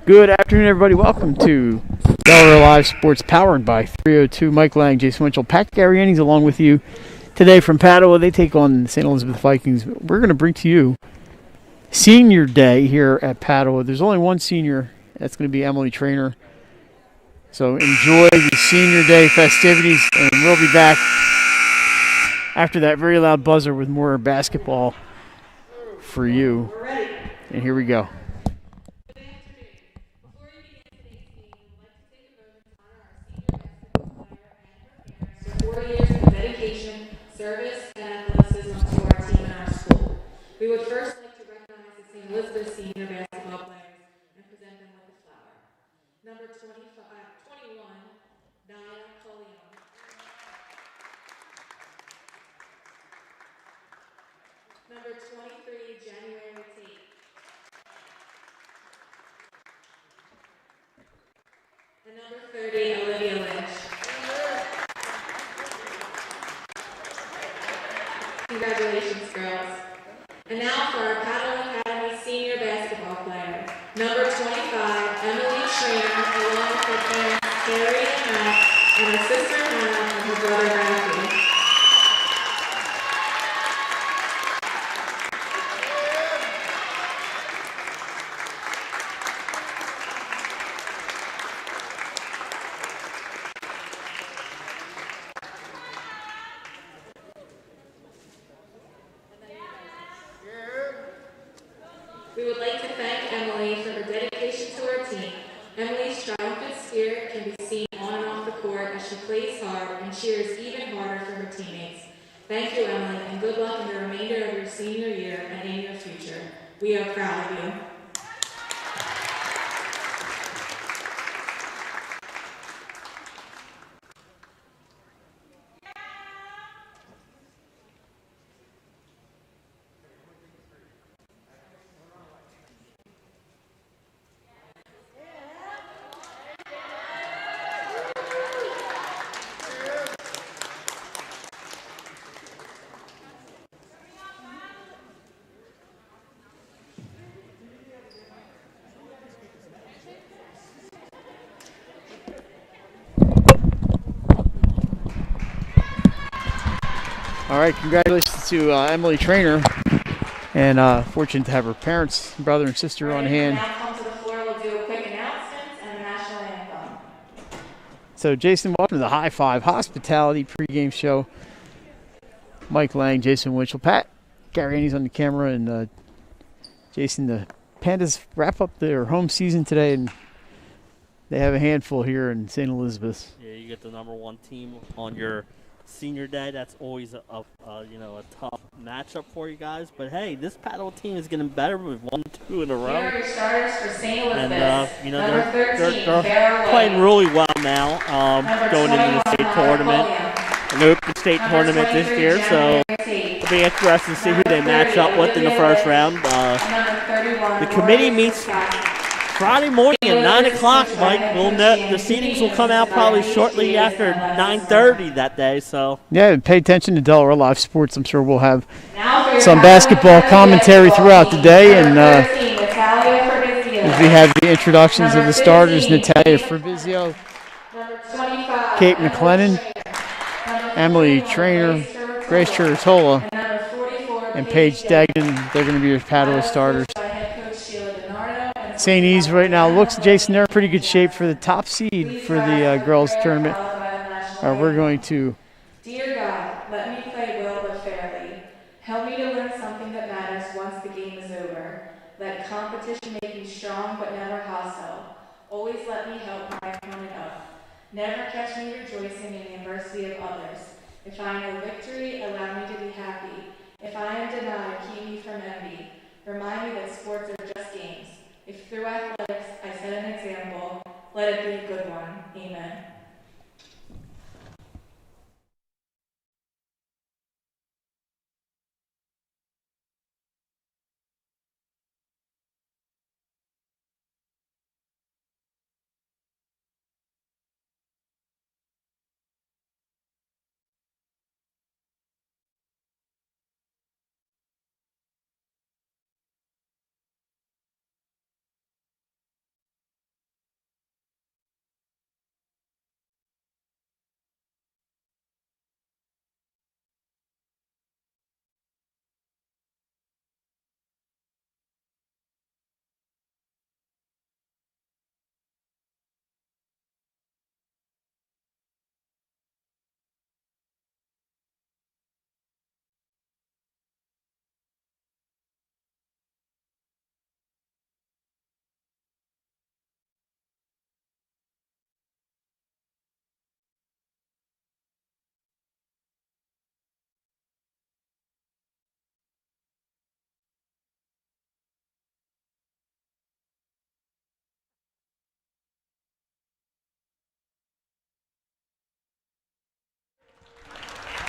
Good afternoon, everybody. Welcome to Delaware Live Sports, powered by 302. Mike Lang, Jason Winchell, Pat Gariani's along with you today from Padua. They take on the St. Elizabeth Vikings. We're going to bring to you Senior Day here at Padua. There's only one senior. That's going to be Emily Trainer. So enjoy the Senior Day festivities, and we'll be back after that very loud buzzer with more basketball for you. And here we go. 4 years of dedication, service, and athleticism to our team and our school. We would first like to recognize the St. Elizabeth senior basketball players and present them with a flower. Number 21, Naya Colleon. Number 23, January Tate. And number 30, Olivia Lynch. Congratulations, girls. And now for our Padua Academy senior basketball player. Number 25, Emily Trainer, along with her parents, Carrie and Matt, and her sister Hannah and her brother Matthew. We would like to thank Emily for her dedication to our team. Emily's triumphant spirit can be seen on and off the court as she plays hard and cheers even harder for her teammates. Thank you, Emily, and good luck in the remainder of your senior year and in your future. We are proud of you. All right, congratulations to Emily Trainer, and fortunate to have her parents, brother and sister on hand. Now come to the floor, we'll do a quick announcement and the national anthem. So Jason, welcome to the High Five Hospitality pregame show. Mike Lang, Jason Winchell, Pat Gariani's on the camera, and Jason, the Pandas wrap up their home season today, and they have a handful here in St. Elizabeth. Yeah, you get the number one team on your senior day. That's always a tough matchup for you guys. But hey, this Padua team is getting better with 1-2 in a row. Here are your starters for St. Elizabeth. And Number 13, they're playing really well now, going into the state tournament, an open state tournament this year. So it'll be interesting to see who they match up with in the first round. The committee meets Friday morning at 9 o'clock, Mike. We'll know, the seedings will come out probably shortly after 9:30 that day. So yeah, pay attention to Delaware Live Sports. I'm sure we'll have some basketball commentary throughout the day, and as we have the introductions of the starters, Natalia Fabrizio, Kate McLennan, Emily Trainer, Grace Chiritola, and Paige Dagden. They're going to be your Padua starters. St. E's right now looks, Jason, they're in pretty good shape for the top seed for the girls tournament. We're going to. Dear God, let me play well but fairly. Help me to learn something that matters once the game is over. Let competition make me strong but never hostile. Always let me help my opponent up. Never catch me rejoicing in the adversity of others. If I know victory, allow me to be happy. If I am denied, keep me from envy. Remind me that sports are just games. If through athletics I set an example, let it be a good one. Amen.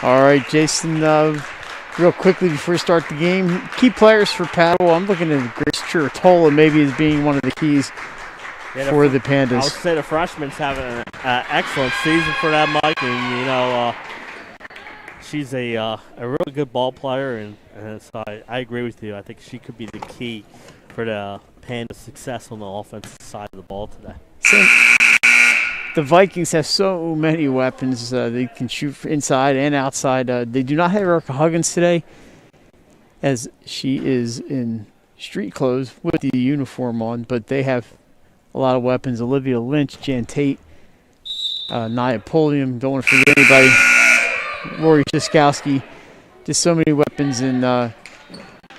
All right, Jason, real quickly before we start the game, key players for Padua. I'm looking at Grace Chiritola maybe as being one of the keys for the Pandas. I would say the freshman's having an excellent season for that, Mike. And, you know, she's a really good ball player, and so I agree with you. I think she could be the key for the Pandas' success on the offensive side of the ball today. The Vikings have so many weapons. They can shoot inside and outside. They do not have Erica Huggins today, as she is in street clothes with the uniform on, but they have a lot of weapons. Olivia Lynch, Jan Tate, Nia Polium, don't want to forget anybody. Rory Siskowski. Just so many weapons, and a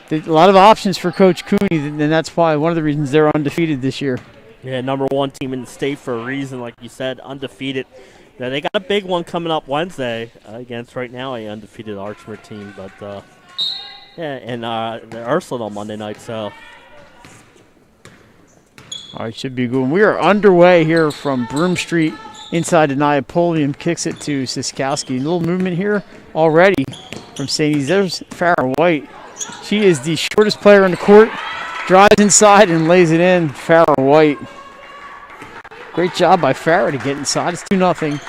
lot of options for Coach Cooney, and that's why one of the reasons they're undefeated this year. Yeah, number one team in the state for a reason, like you said, undefeated. Now, they got a big one coming up Wednesday against right now a undefeated Archmere team, but yeah, and the Ursula on Monday night, so. All right, should be a good one. We are underway here from Broome Street inside to Nia Polium, kicks it to Siskowski. A little movement here already from St. E's. There's Farrah White. She is the shortest player on the court. Drives inside and lays it in. Farrah White. Great job by Farrah to get inside. It's 2-0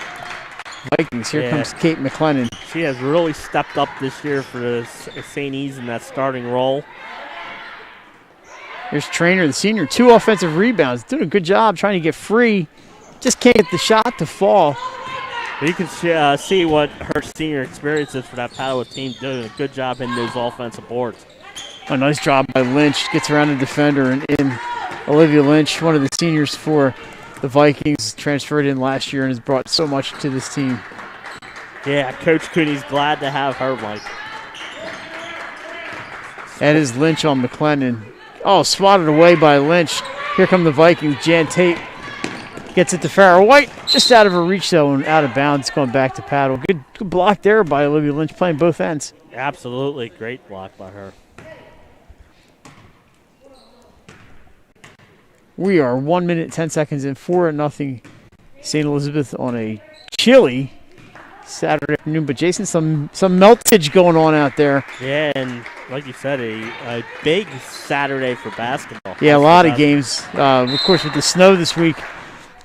Vikings. Here comes Kate McLennan. She has really stepped up this year for the St. E's in that starting role. Here's Trainer, the senior. 2 offensive rebounds. Doing a good job trying to get free. Just can't get the shot to fall. But you can see what her senior experience is for that Padua team. Doing a good job in those offensive boards. A nice job by Lynch. Gets around the defender and in. Olivia Lynch, one of the seniors for the Vikings, transferred in last year and has brought so much to this team. Yeah, Coach Cooney's glad to have her, Mike. That is Lynch on McLennan. Oh, swatted away by Lynch. Here come the Vikings. Jan Tate gets it to Farrah White. Just out of her reach, though, and out of bounds. Going back to Padua. Good block there by Olivia Lynch, playing both ends. Absolutely. Great block by her. We are 1 minute, 10 seconds in, 4-0 St. Elizabeth on a chilly Saturday afternoon. But, Jason, some meltage going on out there. Yeah, and like you said, a big Saturday for basketball. Yeah, a lot of games. Of course, with the snow this week,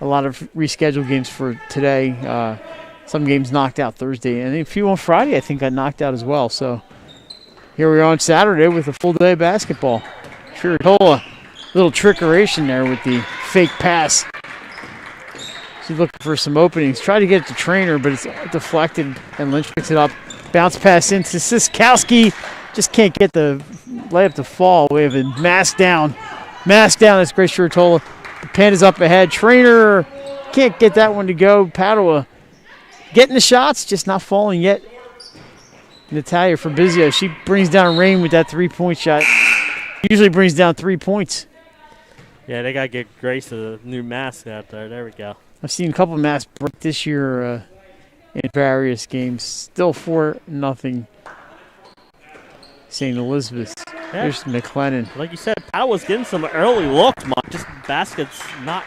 a lot of rescheduled games for today. Some games knocked out Thursday. And a few on Friday, I think, got knocked out as well. So here we are on Saturday with a full day of basketball. Chiritola. Little trickeration there with the fake pass. She's looking for some openings. Tried to get it to Trainer, but it's deflected, and Lynch picks it up. Bounce pass into Siskowski. Just can't get the layup to fall. We have a mask down. Mask down. That's Grace Chiritola. The Pandas up ahead. Trainer can't get that one to go. Padua getting the shots, just not falling yet. Natalia Fabrizio, she brings down rain with that three-point shot. Usually brings down 3 points. Yeah, they got to get Grace a new mask out there. There we go. I've seen a couple of masks break this year in various games. Still 4-0 St. Elizabeth. Yeah. There's McLennan. Like you said, Padua's getting some early looks, Mike. Just baskets not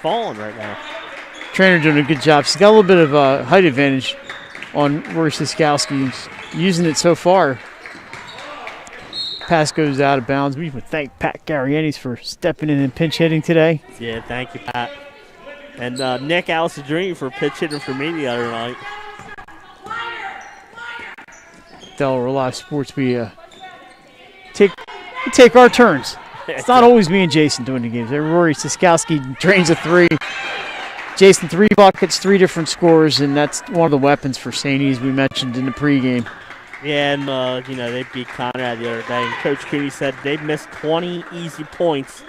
falling right now. Trainer doing a good job. She's got a little bit of height advantage on Rory Siskowski. She's using it so far. Pass goes out of bounds. We would thank Pat Garrienis for stepping in and pinch hitting today. Yeah, thank you, Pat. And Nick Alessandrini for pitch hitting for me the other night. Delaware Live Sports, we take our turns. It's not always me and Jason doing the games. Rory Siskowski drains a 3. Jason, 3 buckets, 3 different scores, and that's one of the weapons for St. E's we mentioned in the pregame. Yeah, and, they beat Conrad the other day. And Coach Cooney said they missed 20 easy points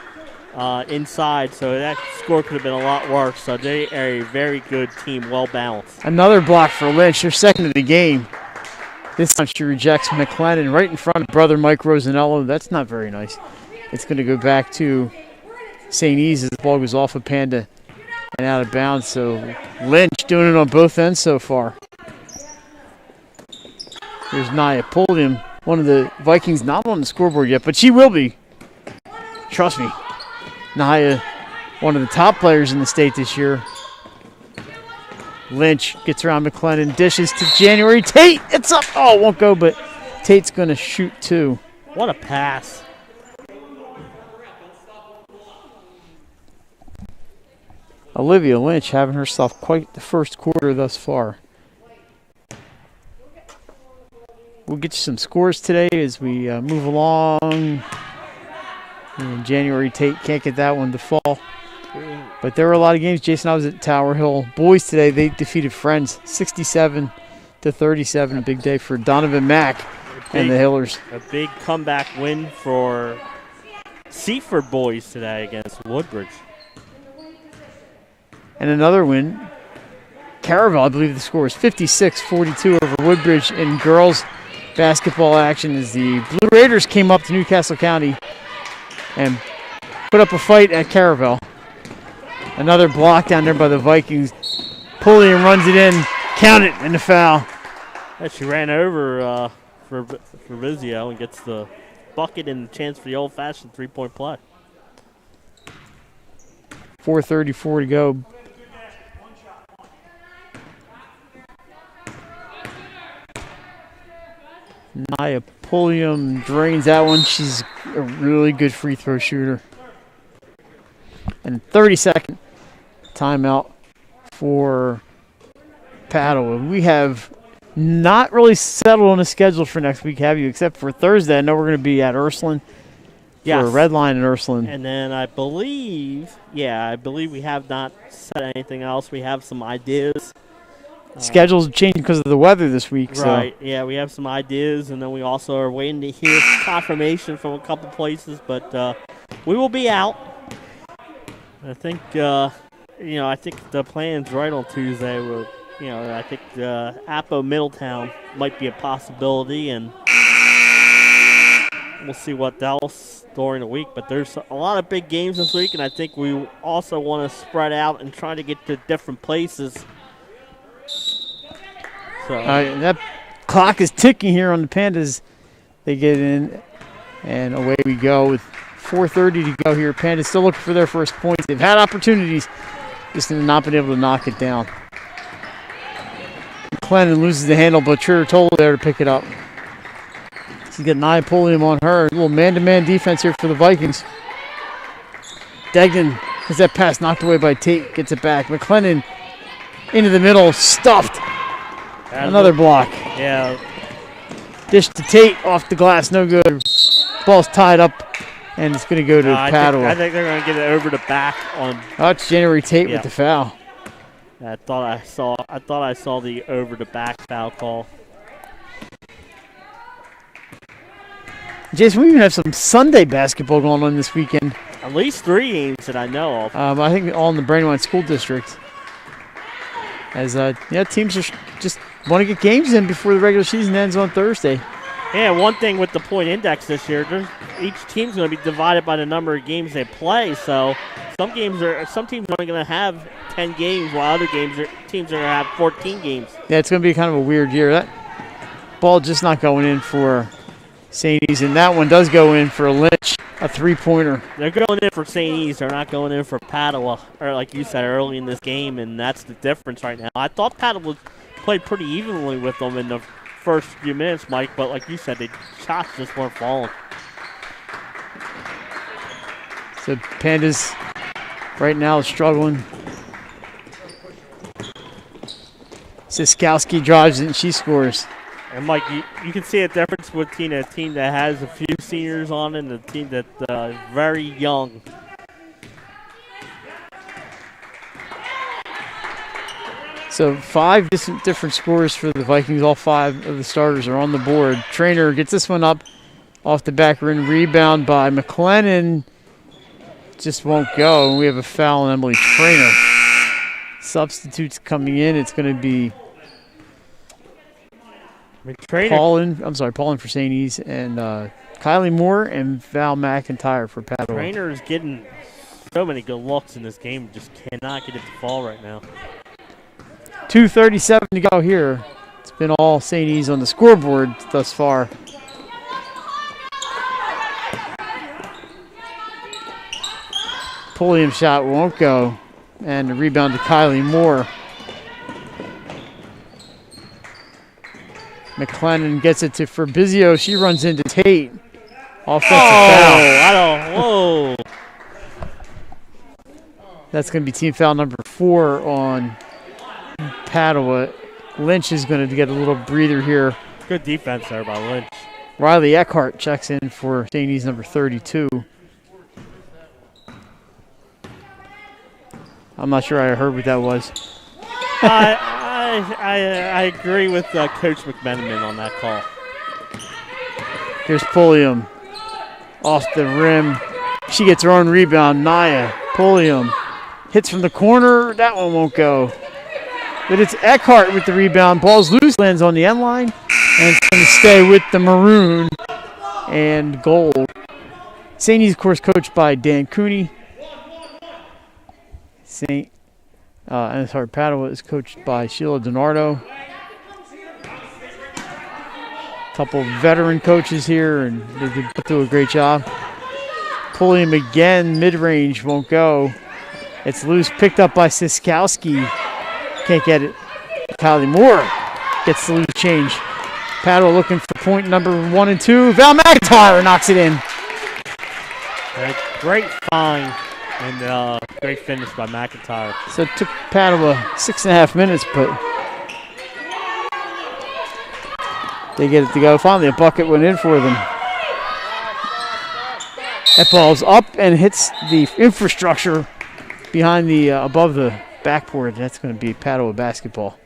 inside, so that score could have been a lot worse. So they are a very good team, well-balanced. Another block for Lynch, her second of the game. This time she rejects McLennan right in front of brother Mike Rosanello. That's not very nice. It's going to go back to St. E's as the ball goes off of Panda and out of bounds. So Lynch doing it on both ends so far. Here's Nia Polium, one of the Vikings not on the scoreboard yet, but she will be. Trust me. Nia, one of the top players in the state this year. Lynch gets around McLennan, dishes to January. Tate, it's up. Oh, it won't go, but Tate's going to shoot two. What a pass. Olivia Lynch having herself quite the first quarter thus far. We'll get you some scores today as we move along. And January Tate can't get that one to fall. But there were a lot of games. Jason, I was at Tower Hill. Boys today, they defeated Friends 67-37. A big day for Donovan Mack and the Hillers. A big comeback win for Seaford boys today against Woodbridge. And another win. Caravel, I believe the score is 56-42 over Woodbridge in girls basketball action as the Blue Raiders came up to Newcastle County and put up a fight at Caravel. Another block down there by the Vikings. Pulliam runs it in. Count it, and the foul. Yeah, she ran over for Vizio and gets the bucket and the chance for the old-fashioned three-point play. 4:34 to go. Nia Pulliam drains that one. She's a really good free throw shooter. And 30-second timeout for Padua. We have not really settled on a schedule for next week, have you? Except for Thursday. I know we're going to be at Ursuline. Yes. For a red line in Ursuline. And then I believe we have not said anything else. We have some ideas. Schedules changing because of the weather this week. Right, so. Yeah, we have some ideas, and then we also are waiting to hear confirmation from a couple places, but we will be out. I think, I think the plan's right on Tuesday. I think Appo Middletown might be a possibility, and we'll see what else during the week. But there's a lot of big games this week, and I think we also want to spread out and try to get to different places. So that clock is ticking here on the Pandas. They get in, and away we go with 4:30 to go here. Pandas still looking for their first points. They've had opportunities, just have not been able to knock it down. McLennan loses the handle, but Tola there to pick it up. She's got Nia Pulliam on her. A little man-to-man defense here for the Vikings. Degnan has that pass knocked away by Tate. Gets it back. McLennan into the middle, stuffed. Another block. Yeah. Dish to Tate off the glass, no good. Ball's tied up, and it's going to go to Padua. I think they're going to get it over the back on. Oh, it's January Tate with the foul. I thought I saw the over the back foul call. Jason, we even have some Sunday basketball going on this weekend. At least 3 games that I know of. I think all in the Brandywine School District. As teams are just want to get games in before the regular season ends on Thursday. Yeah, one thing with the point index this year, each team's going to be divided by the number of games they play. So some teams are only going to have 10 games, while other teams are going to have 14 games. Yeah, it's going to be kind of a weird year. That ball just not going in for St. E's, and that one does go in for Lynch, a three-pointer. They're going in for St. E's. They're not going in for Padua, or like you said early in this game, and that's the difference right now. I thought Padua played pretty evenly with them in the first few minutes, Mike, but like you said, the shots just weren't falling. So Pandas right now is struggling. Siskowski drives it and she scores. And Mike, you can see a difference between a team that has a few seniors on and a team that's very young. So 5 different scores for the Vikings. All 5 of the starters are on the board. Trainer gets this one up off the back rim. Rebound by McLennan. Just won't go. We have a foul on Emily Trainer. Substitutes coming in. It's going to be Paulin for St. E's, and Kylie Moore and Val McIntyre for Padua. Trainer is getting so many good looks in this game. Just cannot get it to fall right now. 2:37 to go here. It's been all St. E's on the scoreboard thus far. Pulliam shot won't go. And the rebound to Kylie Moore. McLennan gets it to Fabrizio. She runs into Tate. Offensive foul. Whoa. That's going to be team foul number 4 on Padua. Lynch is going to get a little breather here. Good defense there by Lynch. Riley Eckhart checks in for St. E's number 32. I'm not sure I heard what that was. I agree with Coach McMenamin on that call. Here's Pulliam off the rim. She gets her own rebound. Naya Pulliam hits from the corner. That one won't go. But it's Eckhart with the rebound. Ball's loose, lands on the end line, and it's going to stay with the maroon and gold. St. E's, of course, coached by Dan Cooney. Padua is coached by Sheila DiNardo. A couple veteran coaches here, and they do a great job. Pulliam again, mid-range, won't go. It's loose, picked up by Siskowski. Can't get it. Kylie Moore gets the loose change. Padua looking for point number 1 and 2. Val McIntyre knocks it in. Great find and great finish by McIntyre. So it took Padua 6.5 minutes, but they get it to go. Finally, a bucket went in for them. That ball's up and hits the infrastructure behind the above the backboard. That's going to be Padua basketball.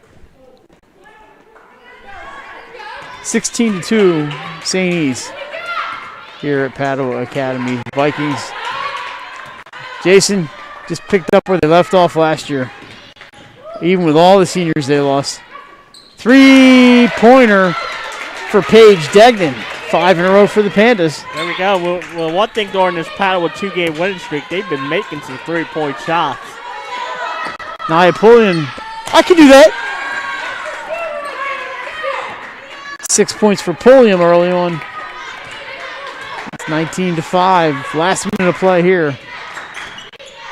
16-2, St. E's here at Padua Academy. Vikings. Jason just picked up where they left off last year. Even with all the seniors they lost. 3-pointer for Paige Degnan. 5 in a row for the Pandas. There we go. Well, one thing during this Padua 2-game winning streak, they've been making some 3-point shots. Nia Pulliam, I can do that. 6 points for Pulliam early on. It's 19-5. Last minute of play here.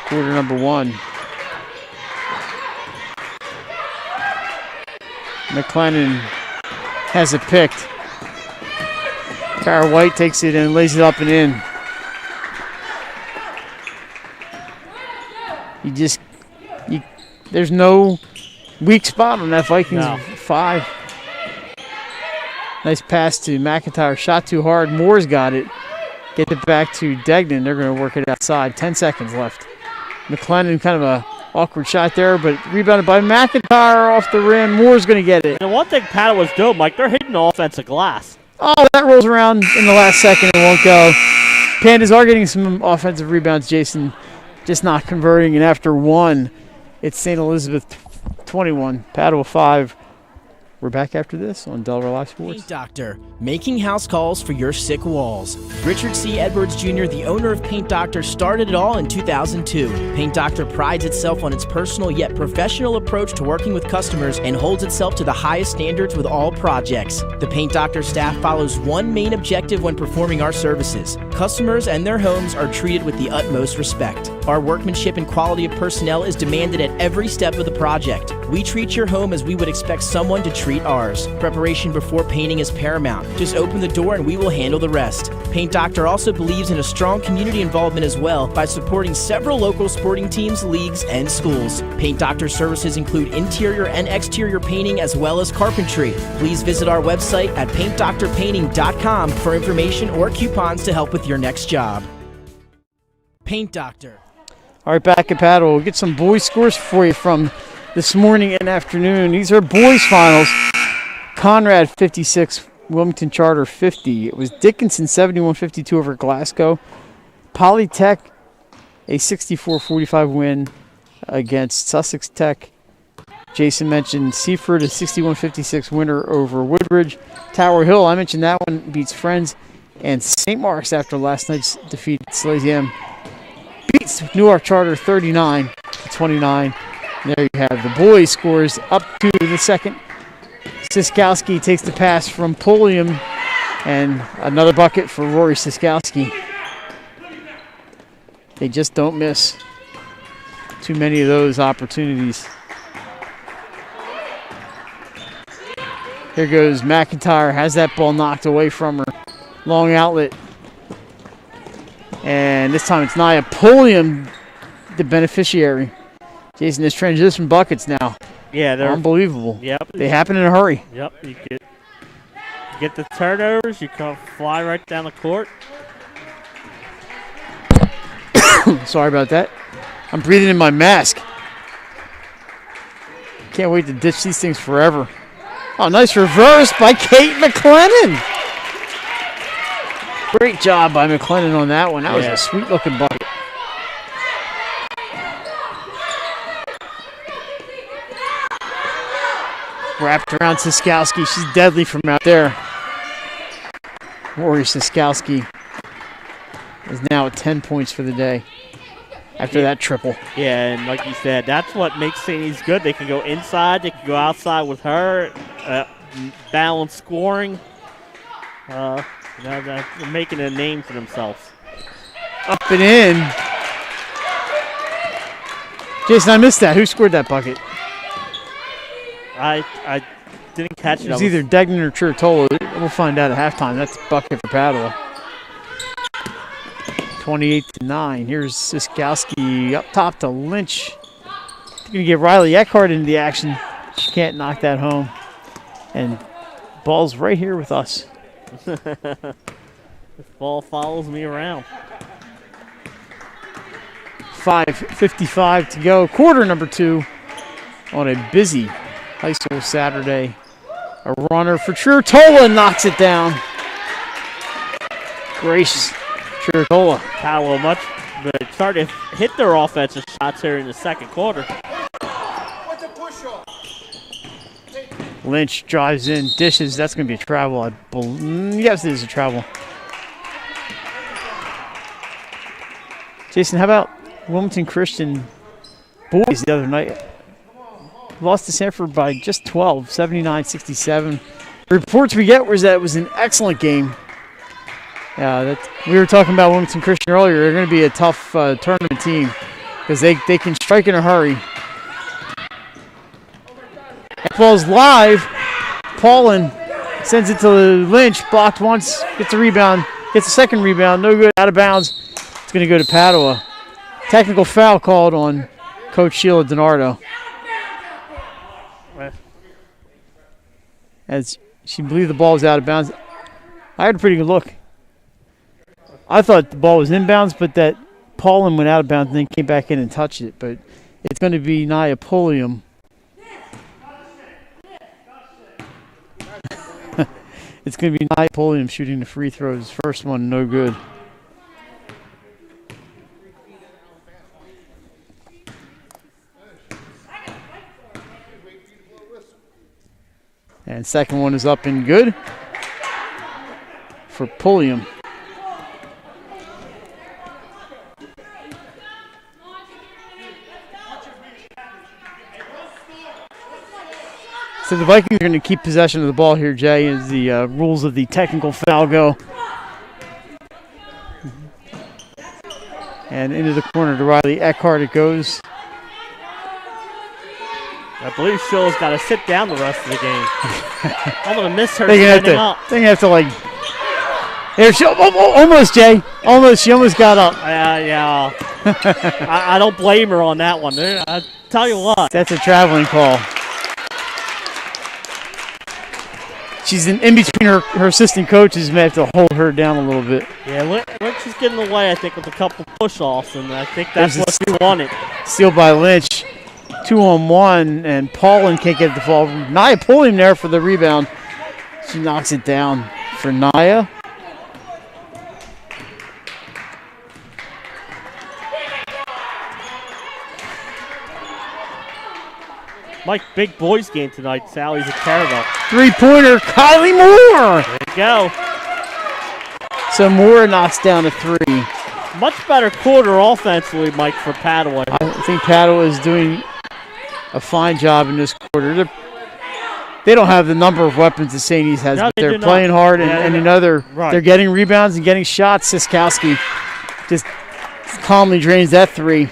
Quarter number 1. McLennan has it picked. Kara White takes it and lays it up and in. There's no weak spot on that Vikings 5. Nice pass to McIntyre. Shot too hard. Moore's got it. Get it back to Degnan. They're going to work it outside. 10 seconds left. McLennan, kind of a awkward shot there, but rebounded by McIntyre off the rim. Moore's going to get it. And one thing Padua's doing, Mike, they're hitting the offensive glass. Oh, that rolls around in the last second and won't go. Pandas are getting some offensive rebounds, Jason, just not converting. And after 1, it's St. Elizabeth 21, Padua 5. We're back after this on Delaware Live Sports. Paint Doctor, making house calls for your sick walls. Richard C. Edwards Jr., the owner of Paint Doctor, started it all in 2002. Paint Doctor prides itself on its personal yet professional approach to working with customers and holds itself to the highest standards with all projects. The Paint Doctor staff follows one main objective when performing our services. Customers and their homes are treated with the utmost respect. Our workmanship and quality of personnel is demanded at every step of the project. We treat your home as we would expect someone to treat ours. Preparation before painting is paramount. Just open the door and we will handle the rest. Paint Doctor also believes in a strong community involvement as well by supporting several local sporting teams, leagues, and schools. Paint Doctor services include interior and exterior painting as well as carpentry. Please visit our website at paintdoctorpainting.com for information or coupons to help with your next job. Paint Doctor. All right, back at Padua. We'll get some boys' scores for you from this morning and afternoon. These are boys' finals. Conrad 56, Wilmington Charter 50. It was Dickinson 71-52 over Glasgow. Polytech a 64-45 win against Sussex Tech. Jason mentioned Seaford a 61-56 winner over Woodbridge. Tower Hill, I mentioned that one, beats Friends. And St. Mark's, after last night's defeat at Salesian, beats Newark Charter 39-29. There you have the boys' scores up to the second. Siskowski takes the pass from Pulliam, and another bucket for Rory Siskowski. They just don't miss too many of those opportunities. Here goes McIntyre, has that ball knocked away from her. Long outlet. And this time it's Nia Pulliam, the beneficiary. Jason, this transition buckets now. Yeah, they're unbelievable. Yep. They happen in a hurry. Yep. You get the turnovers, you can fly right down the court. Sorry about that. I'm breathing in my mask. Can't wait to ditch these things forever. Oh, nice reverse by Kate McLennan. Great job by McLennan on that one. That was a sweet-looking bucket. Wrapped around Siskowski. She's deadly from out there. Rory Siskowski is now at 10 points for the day after that triple. Yeah, and like you said, that's what makes St. E's good. They can go inside, they can go outside with her, balanced scoring. They're making a name for themselves. Up and in. Jason, I missed that. Who scored that bucket? I didn't catch it. It was either Degnan or Chirtola. We'll find out at halftime. That's a bucket for Padua. 28-9. Here's Siskowski up top to Lynch. Going to get Riley Eckhart into the action. She can't knock that home. And ball's right here with us. This ball follows me around. 5:55 to go. Quarter number 2 on a busy high school Saturday. A runner for Chirtola knocks it down. Grace Chirtola. Padua much, but started to hit their offensive shots here in the second quarter. Lynch drives in, dishes. That's going to be a travel. Yes, it is a travel. Jason, how about Wilmington Christian boys the other night? Lost to Sanford by just 12, 79-67. The reports we get was that it was an excellent game. We were talking about Wilmington Christian earlier. They're going to be a tough tournament team because they can strike in a hurry. That ball's live. Paulin sends it to Lynch. Blocked once. Gets a rebound. Gets a second rebound. No good. Out of bounds. It's going to go to Padua. Technical foul called on Coach Sheila DiNardo. As she believed the ball was out of bounds. I had a pretty good look. I thought the ball was inbounds, but that Paulin went out of bounds and then came back in and touched it. But it's going to be Nia Pulliam. It's going to be Nia Pulliam shooting the free throws. First one, no good. And second one is up and good for Pulliam. So the Vikings are going to keep possession of the ball here, Jay, as the rules of the technical foul go. And into the corner to Riley Eckhart it goes. I believe Sheila's got to sit down the rest of the game. I'm going to miss her. They're going to have to like... There, almost, Jay. Almost. She almost got up. Yeah. I don't blame her on that one. I tell you what. That's a traveling call. She's in between her assistant coaches. May have to hold her down a little bit. Yeah, Lynch is getting away, I think, with a couple push-offs, and I think that's what she wanted. Steal by Lynch. 2-on-1, and Paulin can't get the ball. Nia pulling him there for the rebound. She knocks it down for Nia. Mike, big boys game tonight. Sally's at Caravelle. Three-pointer, Kylie Moore. There you go. So Moore knocks down a three. Much better quarter offensively, Mike, for Padua. I think Padua is doing a fine job in this quarter. They don't have the number of weapons that St. E's has, but they're playing hard, and you know they're getting rebounds and getting shots. Siskowski just calmly drains that three.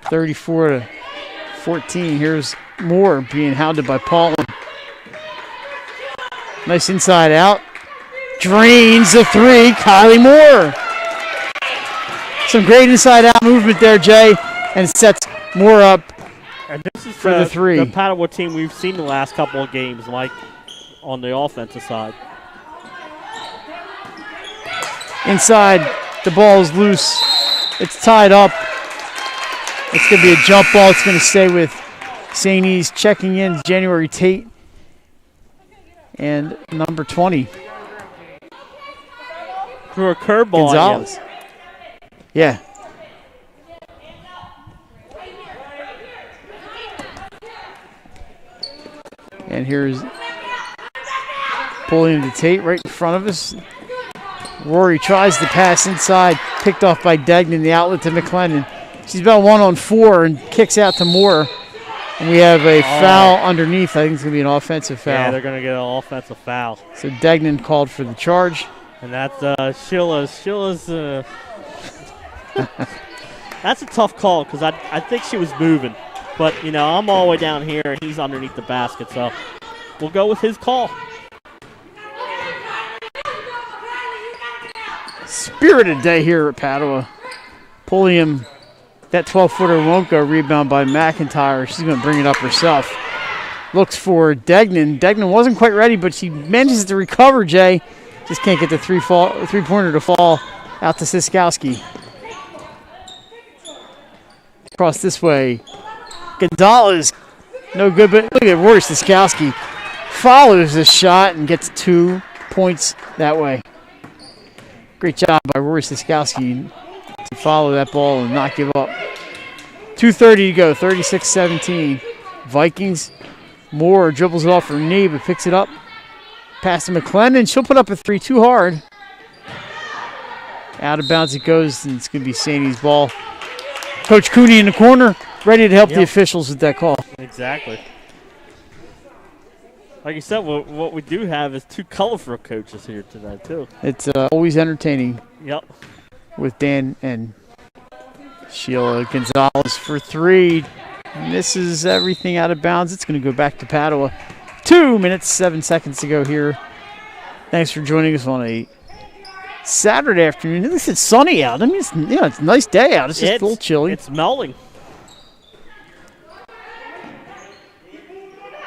34-14 14. Here's Moore being hounded by Paulin. Nice inside out. Drains the three. Kylie Moore. Some great inside out movement there, Jay, and sets Moore up and this is for the three. The Padua team we've seen the last couple of games, like on the offensive side. Inside, the ball is loose. It's tied up. It's going to be a jump ball. It's going to stay with St. E's. Checking in January Tate and number 20. Threw a curveball. Gonzalez. Yeah. And here's pulling to Tate right in front of us. Rory tries to pass inside, picked off by Degnan, the outlet to McLennan. She's about 1-on-4 and kicks out to Moore. And we have a foul underneath. I think it's going to be an offensive foul. Yeah, they're going to get an offensive foul. So Degnan called for the charge. And that's Sheila's. That's a tough call because I think she was moving. But, you know, I'm all the way down here and he's underneath the basket. So we'll go with his call. Spirited day here at Padua. Pulliam, that 12-footer won't go. Rebound by McIntyre. She's going to bring it up herself. Looks for Degnan. Degnan wasn't quite ready, but she manages to recover, Jay. Just can't get the three-pointer to fall out to Siskowski. Across this way. Gonzalez, no good, but look at Rory Siskowski. Follows the shot and gets 2 points that way. Great job by Rory Siskowski to follow that ball and not give up. 2:30 to go, 36-17. Vikings. Moore dribbles it off her knee, but picks it up. Pass to McLennan. She'll put up a three, too hard. Out of bounds it goes, and it's going to be Sandy's ball. Coach Cooney in the corner, ready to help the officials with that call. Exactly. Like you said, what we do have is two colorful coaches here tonight, too. It's always entertaining. Yep. With Dan and Sheila. Gonzalez for three. Misses everything out of bounds. It's going to go back to Padua. 2 minutes, 7 seconds to go here. Thanks for joining us on a Saturday afternoon. At least it's sunny out. I mean, it's a nice day out. It's just a little chilly. It's melting.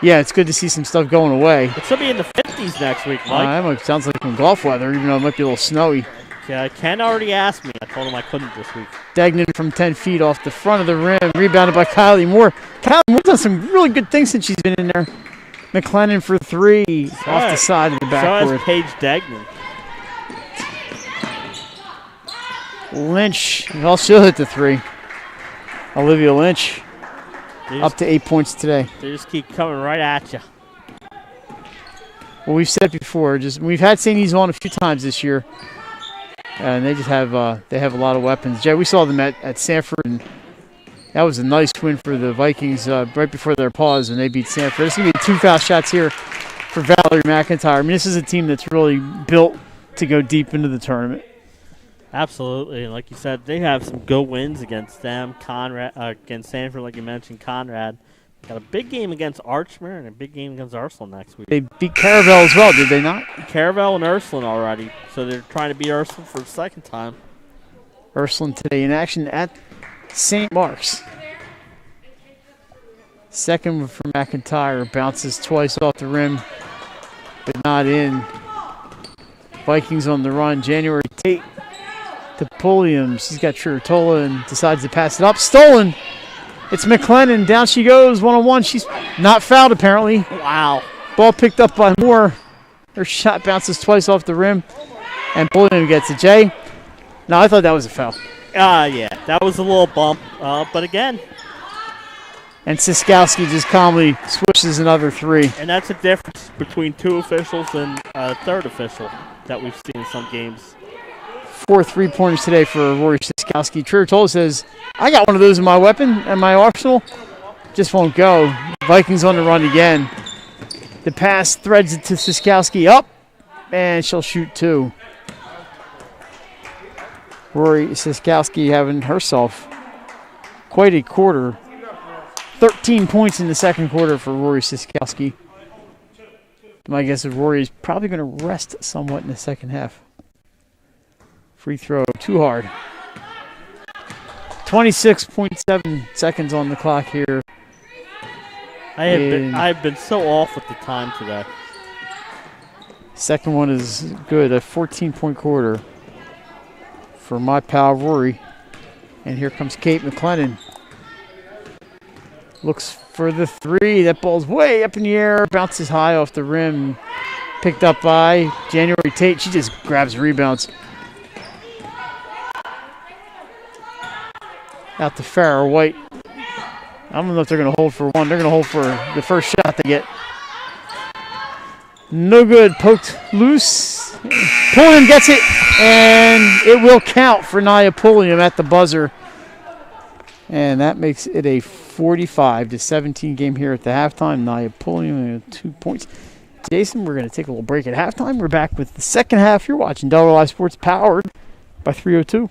Yeah, it's good to see some stuff going away. It's going to be in the 50s next week, Mike. Sounds like some golf weather, even though it might be a little snowy. Yeah, Ken already asked me. I told him I couldn't this week. Degnan from 10 feet off the front of the rim. Rebounded by Kylie Moore. Kylie Moore's done some really good things since she's been in there. McLennan for three off the side of the backboard. So has Paige Degnan. Lynch, well, she'll hit the three. Olivia Lynch, up to 8 points today. They just keep coming right at you. Well, we've said before, we've had St. E's on a few times this year, and they just have a lot of weapons. Jay, we saw them at Sanford, and that was a nice win for the Vikings right before their pause when they beat Sanford. There's going to be 2 foul shots here for Valerie McIntyre. I mean, this is a team that's really built to go deep into the tournament. Absolutely. And like you said, they have some good wins against them. Conrad, against Sanford, like you mentioned, Conrad. Got a big game against Archmere and a big game against Ursuline next week. They beat Caravel as well, did they not? Caravel and Ursuline already. So they're trying to beat Ursuline for the second time. Ursuline today in action at St. Mark's. Second for McIntyre. Bounces twice off the rim, but not in. Vikings on the run. January Tate to Pulliam. She's got Chiritola and decides to pass it up. Stolen. It's McLennan. Down she goes. 1-on-1. She's not fouled apparently. Wow. Ball picked up by Moore. Her shot bounces twice off the rim, and Pulliam gets it. Jay? No, I thought that was a foul. Yeah, that was a little bump. But again. And Siskowski just calmly swishes another three. And that's a difference between 2 officials and a third official that we've seen in some games. 4 3-pointers today for Rory Siskowski. Chiritola says, I got one of those in my weapon and my arsenal. Just won't go. Vikings on the run again. The pass threads it to Siskowski up, and she'll shoot 2. Rory Siskowski having herself quite a quarter. 13 points in the second quarter for Rory Siskowski. My guess is Rory is probably going to rest somewhat in the second half. Free throw, too hard. 26.7 seconds on the clock here. I've been so off with the time today. Second one is good, a 14-point quarter for my pal Rory. And here comes Kate McLennan. Looks for the three. That ball's way up in the air. Bounces high off the rim. Picked up by January Tate. She just grabs rebounds. Out to Farrah White. I don't know if they're going to hold for one. They're going to hold for the first shot they get. No good. Poked loose. Pulliam gets it, and it will count for Nia Pulliam at the buzzer. And that makes it a 45-17 game here at the halftime. Nia Pulliam, 2 points. Jason, we're going to take a little break at halftime. We're back with the second half. You're watching Delaware Live Sports, powered by 302.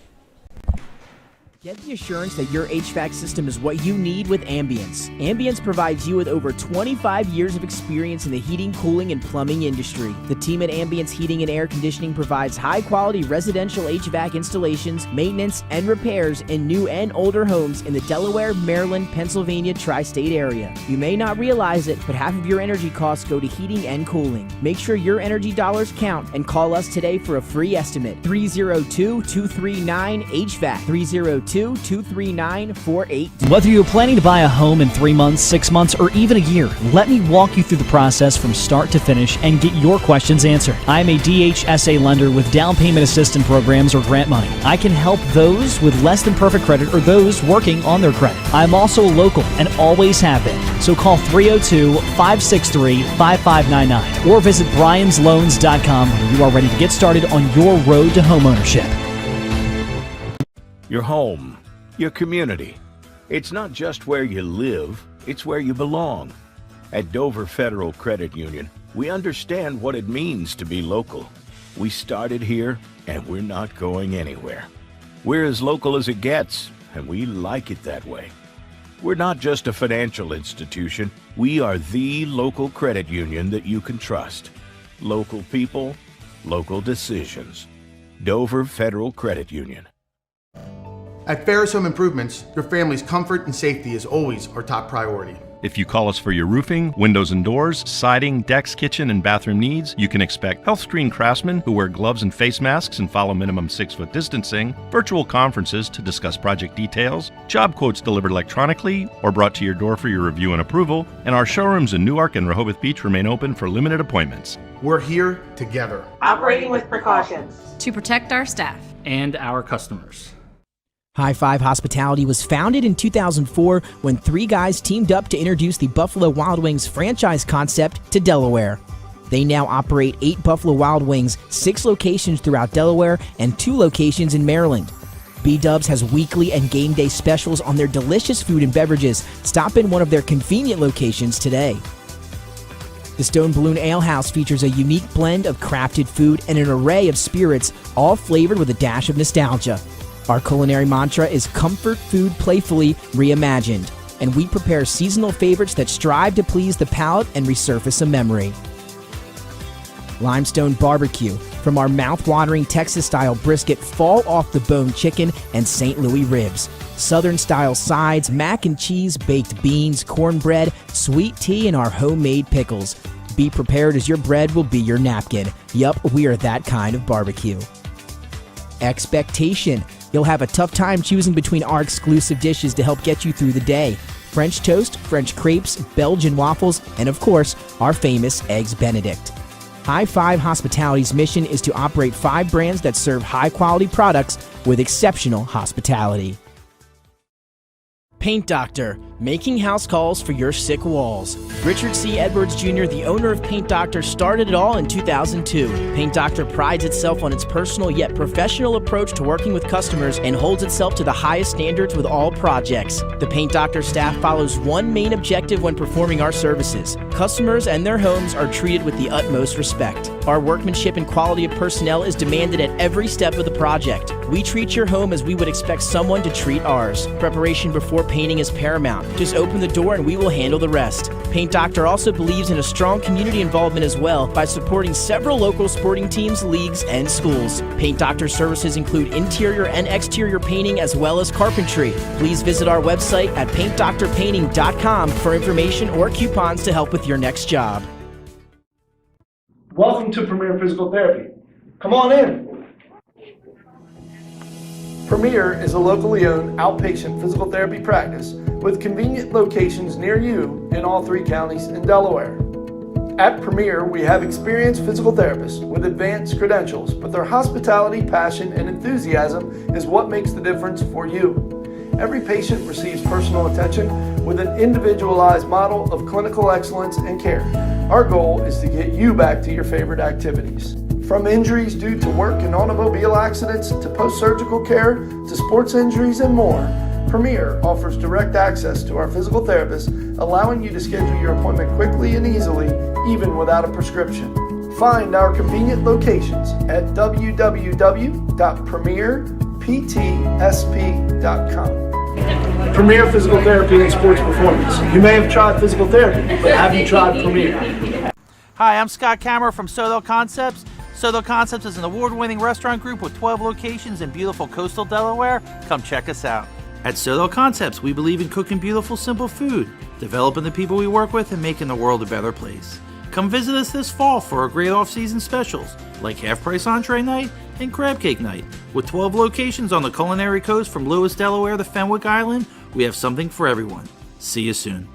Get the assurance that your HVAC system is what you need with Ambience. Ambience provides you with over 25 years of experience in the heating, cooling, and plumbing industry. The team at Ambience Heating and Air Conditioning provides high-quality residential HVAC installations, maintenance, and repairs in new and older homes in the Delaware, Maryland, Pennsylvania tri-state area. You may not realize it, but half of your energy costs go to heating and cooling. Make sure your energy dollars count and call us today for a free estimate. 302-239-HVAC. 302-239-48. Whether you're planning to buy a home in 3 months, 6 months, or even a year, let me walk you through the process from start to finish and get your questions answered. I am a DHSA lender with down payment assistance programs or grant money. I can help those with less than perfect credit or those working on their credit. I'm also local and always have been. So call 302-563-5599 or visit briansloans.com when you are ready to get started on your road to homeownership. Your home, your community. It's not just where you live, it's where you belong. At Dover Federal Credit Union, we understand what it means to be local. We started here, and we're not going anywhere. We're as local as it gets, and we like it that way. We're not just a financial institution, we are the local credit union that you can trust. Local people, local decisions. Dover Federal Credit Union. At Ferris Home Improvements, your family's comfort and safety is always our top priority. If you call us for your roofing, windows and doors, siding, decks, kitchen, and bathroom needs, you can expect health screen craftsmen who wear gloves and face masks and follow minimum 6-foot distancing, virtual conferences to discuss project details, job quotes delivered electronically or brought to your door for your review and approval, and our showrooms in Newark and Rehoboth Beach remain open for limited appointments. We're here together. Operating with precautions. To protect our staff. And our customers. High Five Hospitality was founded in 2004 when 3 guys teamed up to introduce the Buffalo Wild Wings franchise concept to Delaware. They now operate 8 Buffalo Wild Wings, 6 locations throughout Delaware, and 2 locations in Maryland. B-Dubs has weekly and game day specials on their delicious food and beverages. Stop in one of their convenient locations today. The Stone Balloon Ale House features a unique blend of crafted food and an array of spirits, all flavored with a dash of nostalgia. Our culinary mantra is comfort food playfully reimagined, and we prepare seasonal favorites that strive to please the palate and resurface a memory. Limestone Barbecue, from our mouth-watering Texas-style brisket, fall-off-the-bone chicken, and St. Louis ribs. Southern-style sides, mac and cheese, baked beans, cornbread, sweet tea, and our homemade pickles. Be prepared as your bread will be your napkin. Yup, we are that kind of barbecue. Expectation. You'll have a tough time choosing between our exclusive dishes to help get you through the day. French toast, French crepes, Belgian waffles, and of course, our famous Eggs Benedict. High Five Hospitality's mission is to operate 5 brands that serve high-quality products with exceptional hospitality. Paint Doctor, making house calls for your sick walls. Richard C. Edwards Jr., the owner of Paint Doctor, started it all in 2002. Paint Doctor prides itself on its personal yet professional approach to working with customers and holds itself to the highest standards with all projects. The Paint Doctor staff follows one main objective when performing our services. Customers and their homes are treated with the utmost respect. Our workmanship and quality of personnel is demanded at every step of the project. We treat your home as we would expect someone to treat ours. Preparation before painting is paramount. Just open the door and we will handle the rest. Paint Doctor also believes in a strong community involvement as well by supporting several local sporting teams, leagues, and schools. Paint Doctor services include interior and exterior painting as well as carpentry. Please visit our website at paintdoctorpainting.com for information or coupons to help with your next job. Welcome to Premier Physical Therapy. Come on in. Premier is a locally owned outpatient physical therapy practice with convenient locations near you in all 3 counties in Delaware. At Premier, we have experienced physical therapists with advanced credentials, but their hospitality, passion, and enthusiasm is what makes the difference for you. Every patient receives personal attention with an individualized model of clinical excellence and care. Our goal is to get you back to your favorite activities. From injuries due to work and automobile accidents to post-surgical care to sports injuries and more, Premier offers direct access to our physical therapists, allowing you to schedule your appointment quickly and easily, even without a prescription. Find our convenient locations at www.premierptsp.com. Premier Physical Therapy and Sports Performance. You may have tried physical therapy, but have you tried Premier? Hi, I'm Scott Kammerer from Sodell Concepts. Sodell Concepts is an award-winning restaurant group with 12 locations in beautiful coastal Delaware. Come check us out. At Sodell Concepts, we believe in cooking beautiful, simple food, developing the people we work with, and making the world a better place. Come visit us this fall for our great off-season specials, like half-price entree night and crab cake night. With 12 locations on the culinary coast from Lewis, Delaware to Fenwick Island, we have something for everyone. See you soon.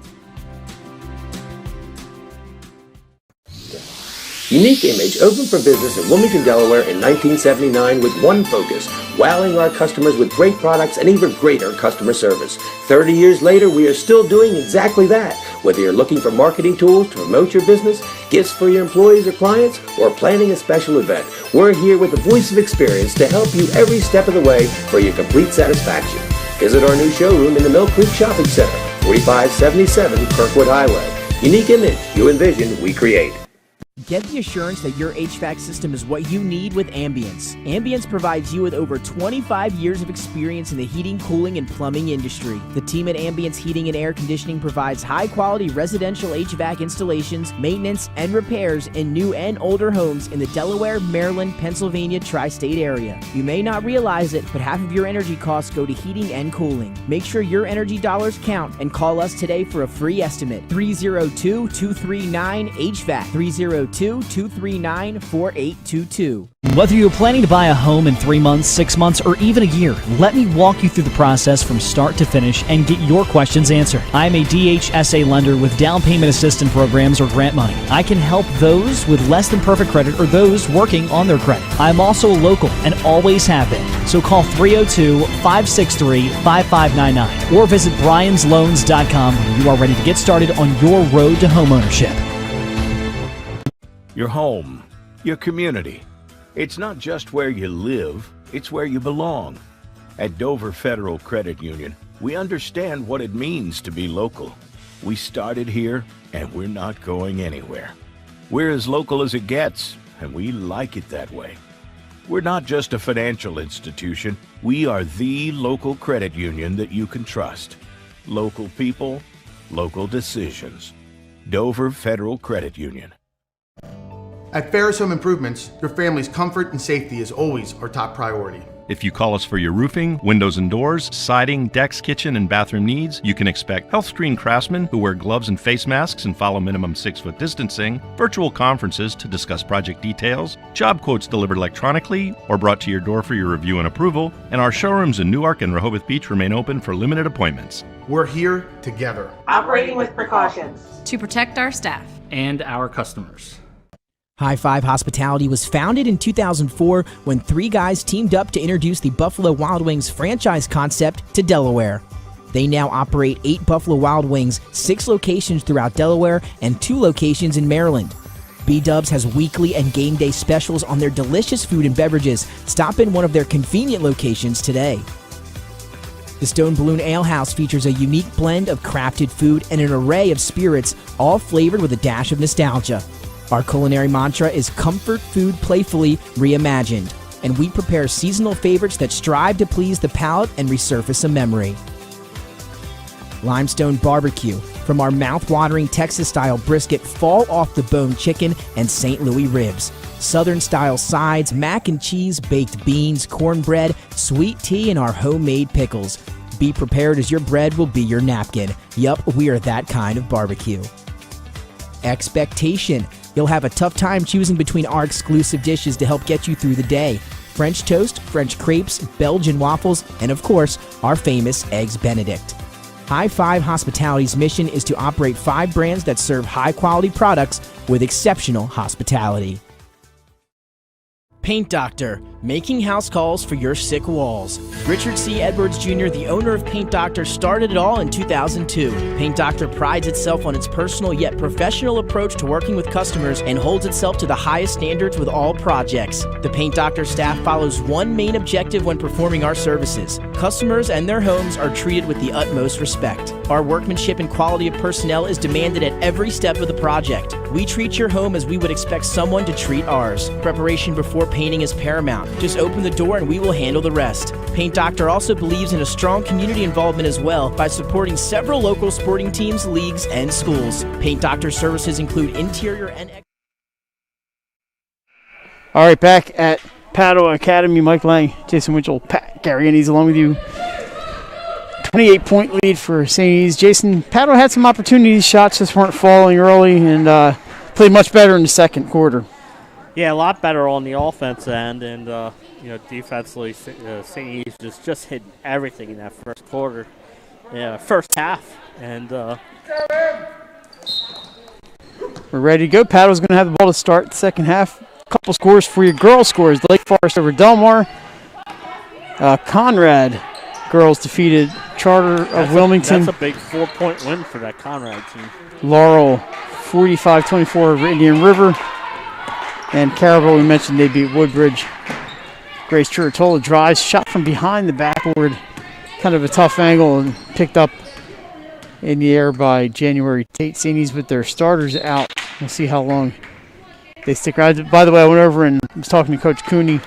Unique Image opened for business in Wilmington, Delaware in 1979 with one focus, wowing our customers with great products and even greater customer service. 30 years later, we are still doing exactly that. Whether you're looking for marketing tools to promote your business, gifts for your employees or clients, or planning a special event, we're here with the voice of experience to help you every step of the way for your complete satisfaction. Visit our new showroom in the Mill Creek Shopping Center, 4577 Kirkwood Highway. Unique Image, you envision, we create. Get the assurance that your HVAC system is what you need with Ambience. Ambience provides you with over 25 years of experience in the heating, cooling, and plumbing industry. The team at Ambience Heating and Air Conditioning provides high-quality residential HVAC installations, maintenance, and repairs in new and older homes in the Delaware, Maryland, Pennsylvania tri-state area. You may not realize it, but half of your energy costs go to heating and cooling. Make sure your energy dollars count and call us today for a free estimate. 302-239-HVAC. 302-239-4822. Whether you're planning to buy a home in 3 months, 6 months, or even a year, let me walk you through the process from start to finish and get your questions answered. I'm a DHSA lender with down payment assistance programs or grant money. I can help those with less than perfect credit or those working on their credit. I'm also local and always have been. So call 302-563-5599 or visit bryans.loans.com when you are ready to get started on your road to homeownership. Your home, your community. It's not just where you live, it's where you belong. At Dover Federal Credit Union, we understand what it means to be local. We started here, and we're not going anywhere. We're as local as it gets, and we like it that way. We're not just a financial institution, we are the local credit union that you can trust. Local people, local decisions. Dover Federal Credit Union. At Ferris Home Improvements, your family's comfort and safety is always our top priority. If you call us for your roofing, windows and doors, siding, decks, kitchen, and bathroom needs, you can expect health screen craftsmen who wear gloves and face masks and follow minimum 6-foot distancing, virtual conferences to discuss project details, job quotes delivered electronically or brought to your door for your review and approval, and our showrooms in Newark and Rehoboth Beach remain open for limited appointments. We're here together. Operating with precautions. To protect our staff. And our customers. High Five Hospitality was founded in 2004 when 3 guys teamed up to introduce the Buffalo Wild Wings franchise concept to Delaware. They now operate 8 Buffalo Wild Wings, 6 locations throughout Delaware, and 2 locations in Maryland. B-Dubs has weekly and game day specials on their delicious food and beverages. Stop in one of their convenient locations today. The Stone Balloon Ale House features a unique blend of crafted food and an array of spirits, all flavored with a dash of nostalgia. Our culinary mantra is comfort food playfully reimagined, and we prepare seasonal favorites that strive to please the palate and resurface a memory. Limestone Barbecue, from our mouth-watering Texas-style brisket, fall-off-the-bone chicken, and St. Louis ribs. Southern-style sides, mac and cheese, baked beans, cornbread, sweet tea, and our homemade pickles. Be prepared as your bread will be your napkin. Yup, we are that kind of barbecue. Expectation. You'll have a tough time choosing between our exclusive dishes to help get you through the day. French toast, French crepes, Belgian waffles, and of course, our famous Eggs Benedict. High Five Hospitality's mission is to operate 5 brands that serve high-quality products with exceptional hospitality. Paint Doctor, making house calls for your sick walls. Richard C. Edwards Jr., the owner of Paint Doctor, started it all in 2002. Paint Doctor prides itself on its personal yet professional approach to working with customers and holds itself to the highest standards with all projects. The Paint Doctor staff follows one main objective when performing our services. Customers and their homes are treated with the utmost respect. Our workmanship and quality of personnel is demanded at every step of the project. We treat your home as we would expect someone to treat ours. Preparation before painting is paramount. Just open the door and we will handle the rest. Paint Doctor also believes in a strong community involvement as well by supporting several local sporting teams, leagues, and schools. Paint Doctor services include interior and exterior. All right, back at Padua Academy, Mike Lang, Jason Winchell, Pat Gariani's along with you. 28-point lead for St. E's. Jason, Padua had some opportunities, shots just weren't falling early, and played much better in the second quarter. Yeah, a lot better on the offense end, and defensively, St. E's just hit everything in that first quarter, first half, and we're ready to go. Padua's going to have the ball to start the second half. A couple scores for your girls' scores: Lake Forest over Delmar. Conrad girls defeated Charter of Wilmington. That's a big 4-point win for that Conrad team. Laurel 45-24 over Indian River. And Carabel, we mentioned they beat Woodbridge. Grace Chiritola drives, shot from behind the backboard. Kind of a tough angle and picked up in the air by January Tate. St. E's with their starters out. We'll see how long they stick around. By the way, I went over and was talking to Coach Cooney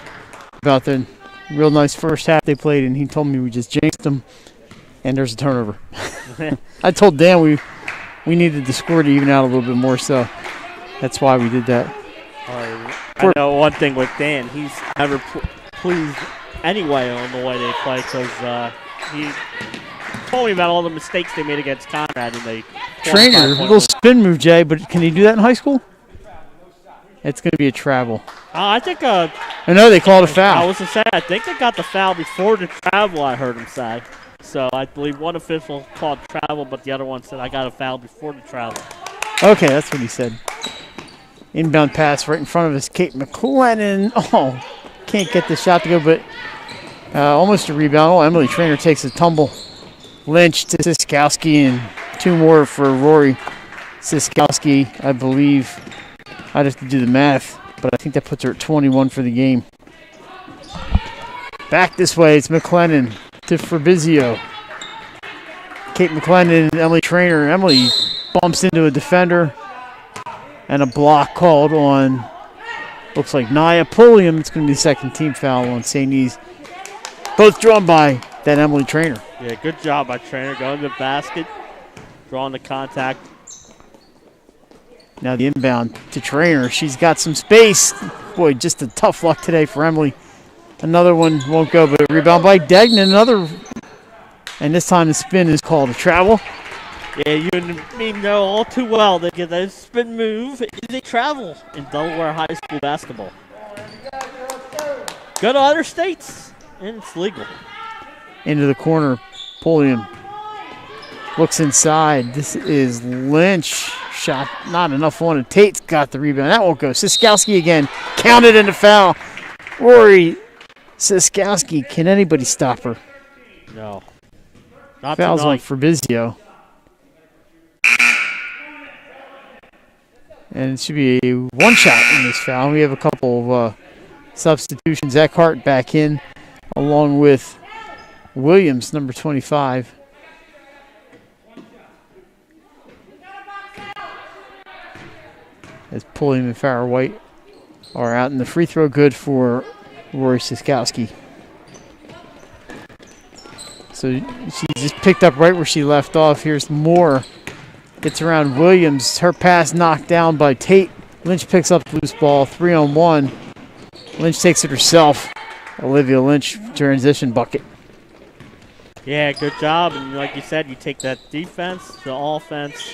about the real nice first half they played, and he told me we just jinxed them, and there's a turnover. I told Dan we needed the score to even out a little bit more, so that's why we did that. I know one thing with Dan, he's never pleased anyway on the way they play, because he told me about all the mistakes they made against Conrad. And they Trainer, little spin move, Jay, but can he do that in high school? It's going to be a travel. I think. I know they called a foul. I was going to say, I think they got the foul before the travel, I heard him say. So I believe one official called travel, but the other one said, I got a foul before the travel. Okay, that's what he said. Inbound pass right in front of us. Kate McLennan. Oh, can't get the shot to go, but almost a rebound. Oh, Emily Trainer takes a tumble. Lynch to Siskowski, and 2 more for Rory Siskowski, I believe. I'd have to do the math, but I think that puts her at 21 for the game. Back this way, it's McLennan to Fabrizio. Kate McLennan and Emily Trainer. Emily bumps into a defender, and a block called on, looks like Nia Pulliam. It's going to be the second team foul on St. E's. Both drawn by that Emily Trainer. Yeah, good job by Trainer. Going to the basket, drawing the contact. Now the inbound to Trainer. She's got some space. Boy, just a tough luck today for Emily. Another one won't go, but a rebound by Degnan. Another, and this time the spin is called a travel. Yeah, you and me know all too well that the spin move is a travel in Delaware High School basketball. Go to other states, and it's legal. Into the corner, Pulliam looks inside. This is Lynch. Shot not enough on it. Tate's got the rebound. That won't go. Siskowski again. Counted in the foul. Rory Siskowski. Can anybody stop her? No. Not Fouls tonight. on Fabrizio. And it should be a one shot in this foul. We have a couple of substitutions. Eckhart back in, along with Williams, number 25. As Pulliam and Farrah White are out, and the free throw good for Rory Siskowski. So she just picked up right where she left off. Here's Moore. Gets around Williams. Her pass knocked down by Tate. Lynch picks up the loose ball. 3-on-1. Lynch takes it herself. Olivia Lynch, transition bucket. Yeah, good job. And like you said, you take that defense to offense.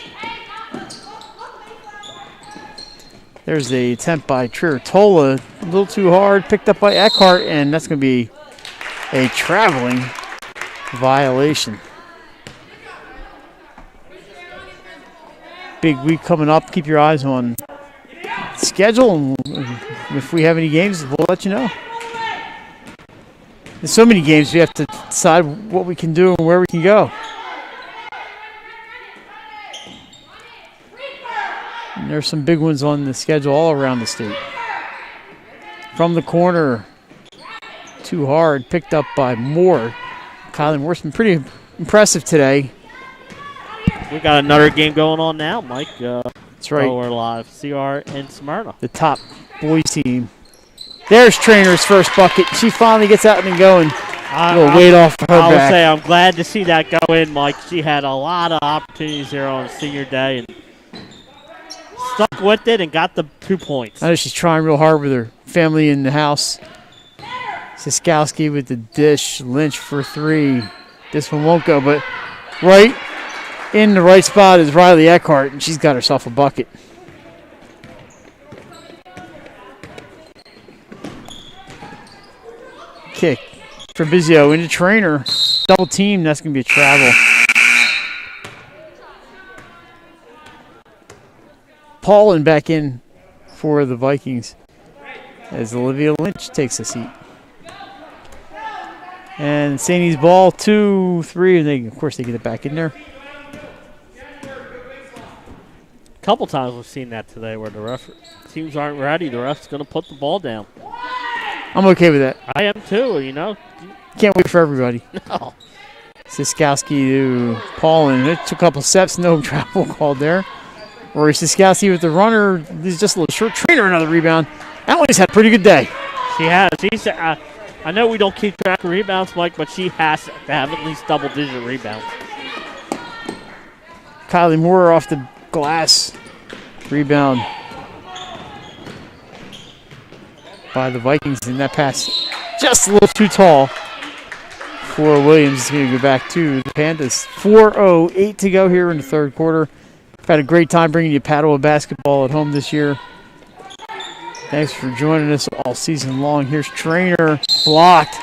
There's the attempt by Trier-Tola. A little too hard. Picked up by Eckhart, and that's going to be a traveling violation. Big week coming up. Keep your eyes on the schedule, and if we have any games, we'll let you know. There's so many games we have to decide what we can do and where we can go. And there's some big ones on the schedule all around the state. From the corner, too hard, picked up by Moore. Kylie Moore's been pretty impressive today. We got another game going on now, Mike. That's right. We're live. CR and Smyrna. The top boys team. There's Trainer's first bucket. She finally gets out and going. A little weight off her I would back. say I'm glad to see that go in, Mike. She had a lot of opportunities here on senior day and stuck with it and got the 2 points. I know she's trying real hard with her family in the house. Siskowski with the dish. Lynch for 3. This one won't go, but right in the right spot is Riley Eckhart, and she's got herself a bucket. Kick for Bizio into Trainer. Double team, that's going to be a travel. Paulin back in for the Vikings as Olivia Lynch takes a seat. And Saney's ball, 2, 3, and of course they get it back in there. A couple times we've seen that today where the teams aren't ready. The ref's going to put the ball down. I'm okay with that. I am too, you know. Can't wait for everybody. No. Siskowski to Paulin. It took a couple steps, no travel called there. Rory Siskowski with the runner. This is just a little short. Trainer, another rebound. Emily's had a pretty good day. She has. I know we don't keep track of rebounds, Mike, but she has to have at least double-digit rebounds. Kylie Moore off the glass. Rebound by the Vikings, and that pass just a little too tall for Williams. Is going to go back to the Pandas. 4:08 to go here in the third quarter. I've had a great time bringing you Padua basketball at home this year. Thanks for joining us all season long. Here's Trainer, blocked.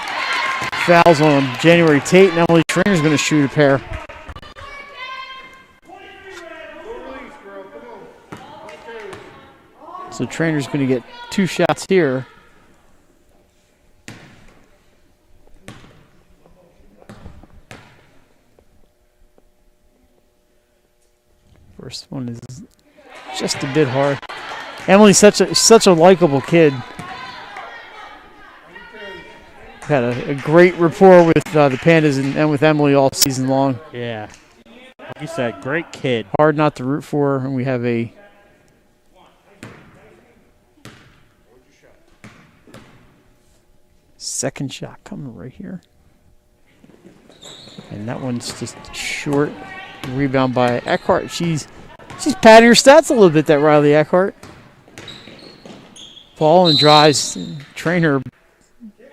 Fouls on January Tate, and Emily Trainer's going to shoot a pair. So Trainer's going to get 2 shots here. First one is just a bit hard. Emily's such a likable kid. Had a great rapport with the Pandas and with Emily all season long. Yeah. Like you said, great kid. Hard not to root for her, and we have a second shot coming right here. And that one's just short. Rebound by Eckhart. She's padding her stats a little bit, that Riley Eckhart. Ball and drives. Trainer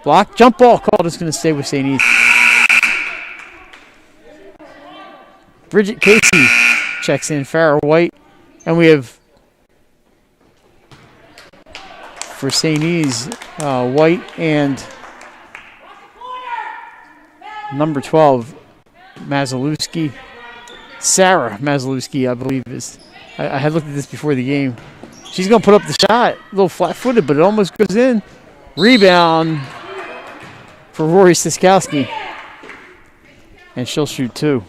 block. Jump ball called. It's going to stay with St. Edith. Bridget Casey checks in. Farrah White. And we have for St. Edith's White and number 12 Mazalewski. Sarah Mazalewski, I believe is. I had looked at this before the game. She's going to put up the shot. A little flat-footed, but it almost goes in. Rebound for Rory Siskowski. And she'll shoot 2.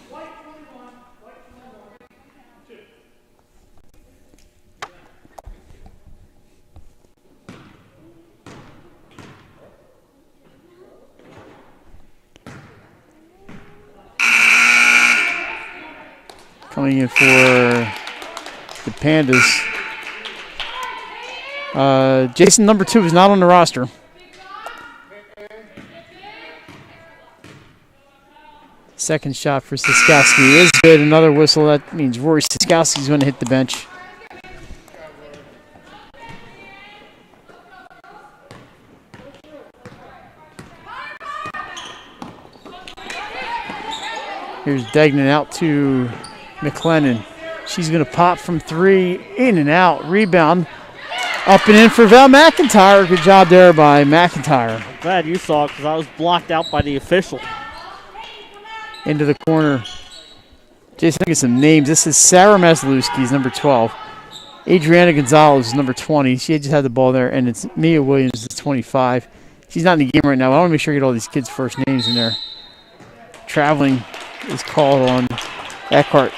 Coming in for the Pandas. Jason, number 2, is not on the roster. Second shot for Siskowski is good. Another whistle. That means Rory Siskowski's going to hit the bench. Here's Degnan out to McLennan. She's going to pop from three, in and out. Rebound. Up and in for Val McIntyre. Good job there by McIntyre. I'm glad you saw it because I was blocked out by the official. Into the corner. Jason, look at some names. This is Sarah Maslewski's number 12. Adriana Gonzalez is number 20. She just had the ball there. And it's Mia Williams is 25. She's not in the game right now. I want to make sure I get all these kids' first names in there. Traveling is called on Eckhart.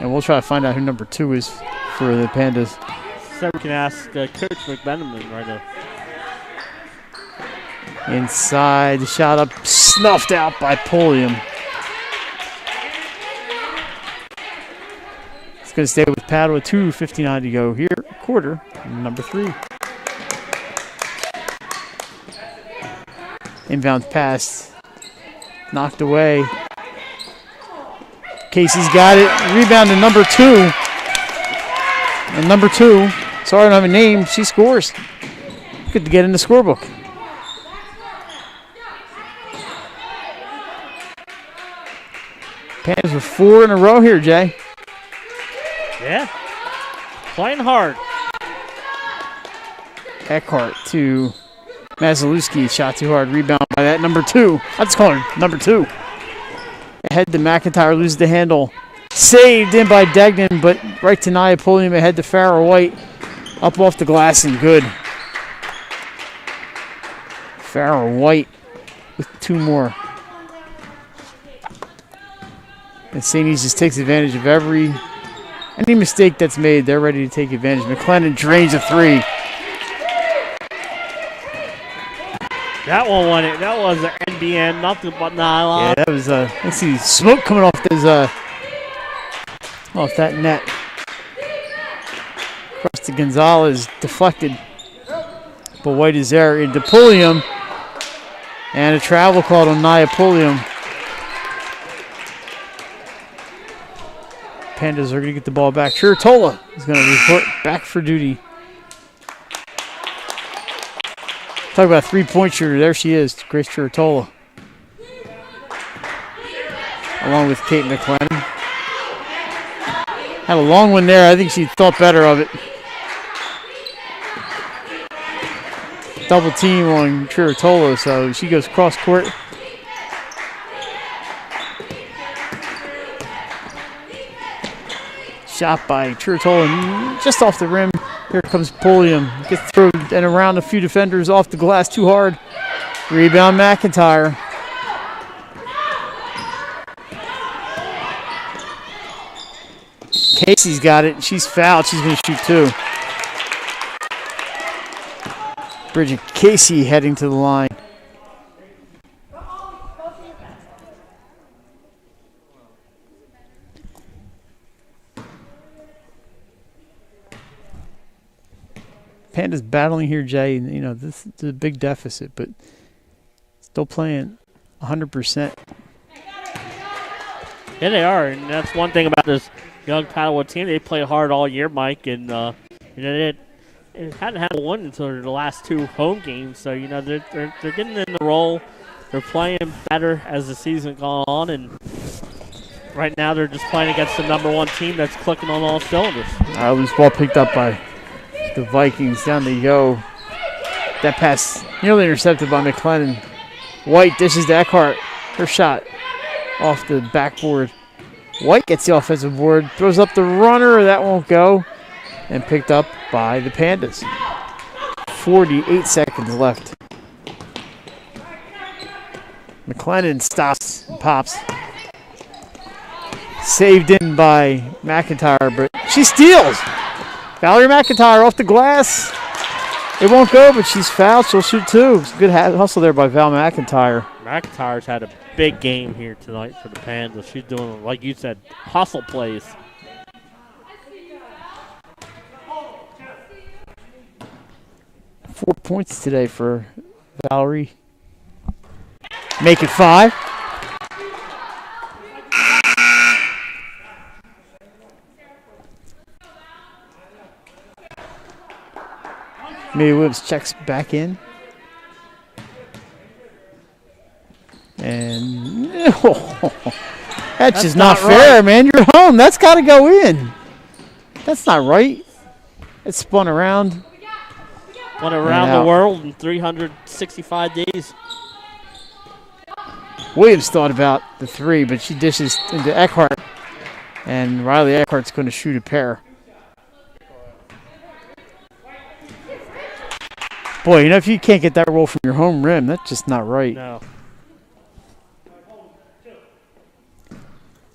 And we'll try to find out who number 2 is for the Pandas. So we can ask Coach McMenamin right now. Inside, the shot up, snuffed out by Pulliam. It's going to stay with Padua. 2:59 to go here. Quarter, number 3. Inbound pass, knocked away. Casey's got it. Rebound to number 2. And number 2, sorry I don't have a name, she scores. Good to get in the scorebook. Pandas with 4 in a row here, Jay. Yeah. Playing hard. Eckhart to Maslewski. Shot too hard. Rebound by that number 2. Let's call her number 2. Ahead to McIntyre. Loses the handle. Saved in by Degnan, but right to Nia Pulliam. Ahead to Farrah White. Up off the glass and good. Farrah White with 2 more. And St. E's just takes advantage of any mistake that's made. They're ready to take advantage. McLennan drains a 3. That one won it. That was an NBN, nothing but nylon. Yeah, that was let's see, smoke coming off that net. Across to Gonzalez, deflected. But White is there into Pulliam. And a travel called on Nia Pulliam. Pandas are going to get the ball back. Chiritola is going to report back for duty. Talk about a 3-point shooter. There she is, Grace Chiritola. Along with Kate McLennan. Had a long one there. I think she thought better of it. Double team on Chiritola, so she goes cross court. Shot by Chiritola just off the rim. Here comes Pulliam. Gets through and around a few defenders off the glass too hard. Rebound McIntyre. Casey's got it. She's fouled. She's going to shoot 2. Bridget Casey heading to the line. Pandas battling here, Jay. You know, this is a big deficit, but still playing 100%. Yeah, they are, and that's one thing about this young Padua team. They play hard all year, Mike, and it hadn't had one until the last 2 home games. So they're getting in the role. They're playing better as the season goes on, and right now they're just playing against the number 1 team that's clicking on all cylinders. Loose ball picked up by the Vikings. Down they go. That pass nearly intercepted by McLennan. White dishes to Eckhart. Her shot off the backboard. White gets the offensive board. Throws up the runner. That won't go. And picked up by the Pandas. 48 seconds left. McLennan stops and pops. Saved in by McIntyre, but she steals. Valerie McIntyre off the glass. It won't go, but she's fouled. She'll shoot 2. It's a good hustle there by Val McIntyre. McIntyre's had a big game here tonight for the Pandas. She's doing, like you said, hustle plays. 4 points today for Valerie. Make it 5. Maybe Williams checks back in. And that's just not fair, man. You're home. That's got to go in. That's not right. It spun around. Went around the world in 365 days. Williams thought about the 3, but she dishes into Eckhart. And Riley Eckhart's going to shoot a pair. Boy, you know, if you can't get that roll from your home rim, that's just not right. No.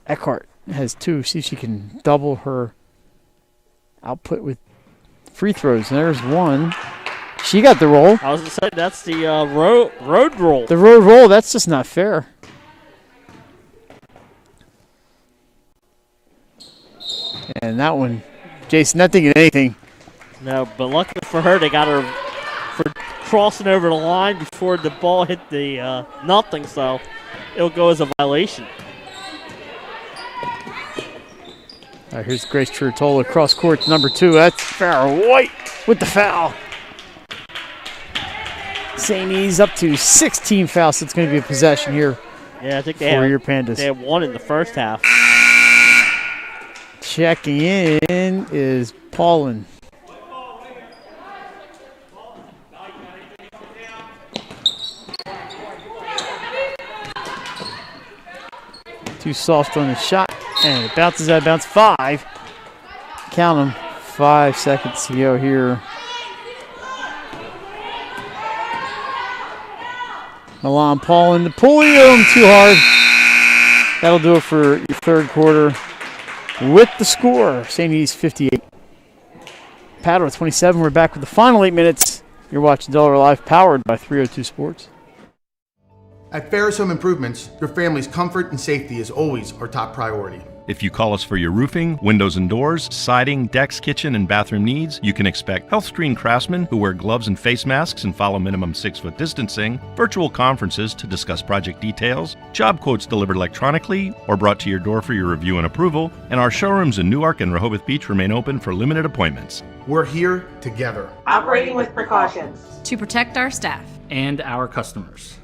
Eckhart has 2. See if she can double her output with free throws. There's 1. She got the roll. I was going to say, that's the road roll. The road roll, that's just not fair. And that one, Jason, not thinking anything. No, but luckily for her, they got her for crossing over the line before the ball hit the nothing, so it'll go as a violation. All right, here's Grace Trutola, cross court, number 2. That's Farrah White with the foul. St. E's up to 16 fouls, so it's going to be a possession here. Yeah, I think for your Pandas. They had 1 in the first half. Checking in is Paulin. Too soft on the shot, and it bounces out of bounds. 5. Count them. 5 seconds to go here. Milan Paulin to pull him too hard. That'll do it for your third quarter. With the score, St. E's 58. Padua 27. We're back with the final 8 minutes. You're watching Delaware Live, powered by 302 Sports. At Ferris Home Improvements, your family's comfort and safety is always our top priority. If you call us for your roofing, windows and doors, siding, decks, kitchen, and bathroom needs, you can expect health-screened craftsmen who wear gloves and face masks and follow minimum 6-foot distancing, virtual conferences to discuss project details, job quotes delivered electronically or brought to your door for your review and approval, and our showrooms in Newark and Rehoboth Beach remain open for limited appointments. We're here together. Operating with precautions. To protect our staff. And our customers.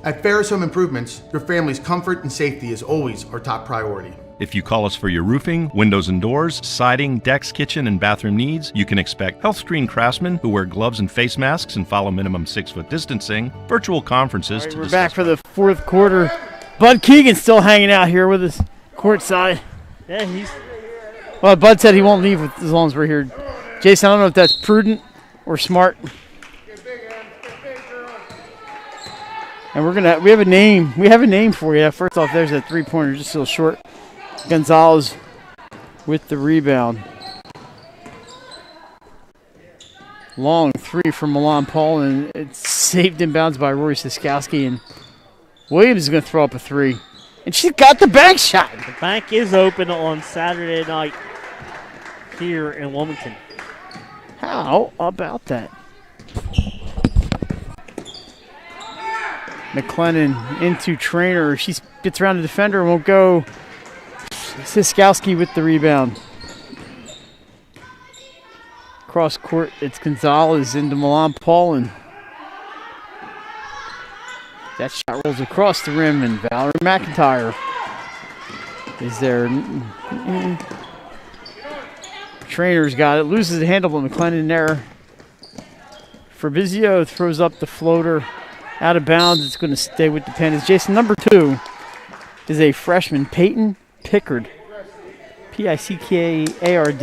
At Ferris Home Improvements, your family's comfort and safety is always our top priority. If you call us for your roofing, windows and doors, siding, decks, kitchen, and bathroom needs, you can expect health-screened craftsmen who wear gloves and face masks and follow minimum 6-foot distancing, virtual conferences to We're discuss. back for the fourth quarter. Bud Keegan's still hanging out here with us courtside. Yeah, Well, Bud said he won't leave as long as we're here. Jason, I don't know if that's prudent or smart. And we have a name. We have a name for you. First off, there's that 3-pointer, just a little short. Gonzalez with the rebound. Long 3 from Milan Paul, and it's saved inbounds by Rory Siskowski. And Williams is going to throw up a 3. And she's got the bank shot. The bank is open on Saturday night here in Wilmington. How about that? McLennan into Trainer. She gets around the defender and won't go. Siskowski with the rebound. Cross court, it's Gonzalez into Milan Paulin. That shot rolls across the rim, and Valerie McIntyre is there. Trainer's got it, loses the handle, but McLennan there. Fabrizio throws up the floater. Out of bounds, it's going to stay with the Pandas. Jason, number 2 is a freshman, Peyton Pickard. Pickard.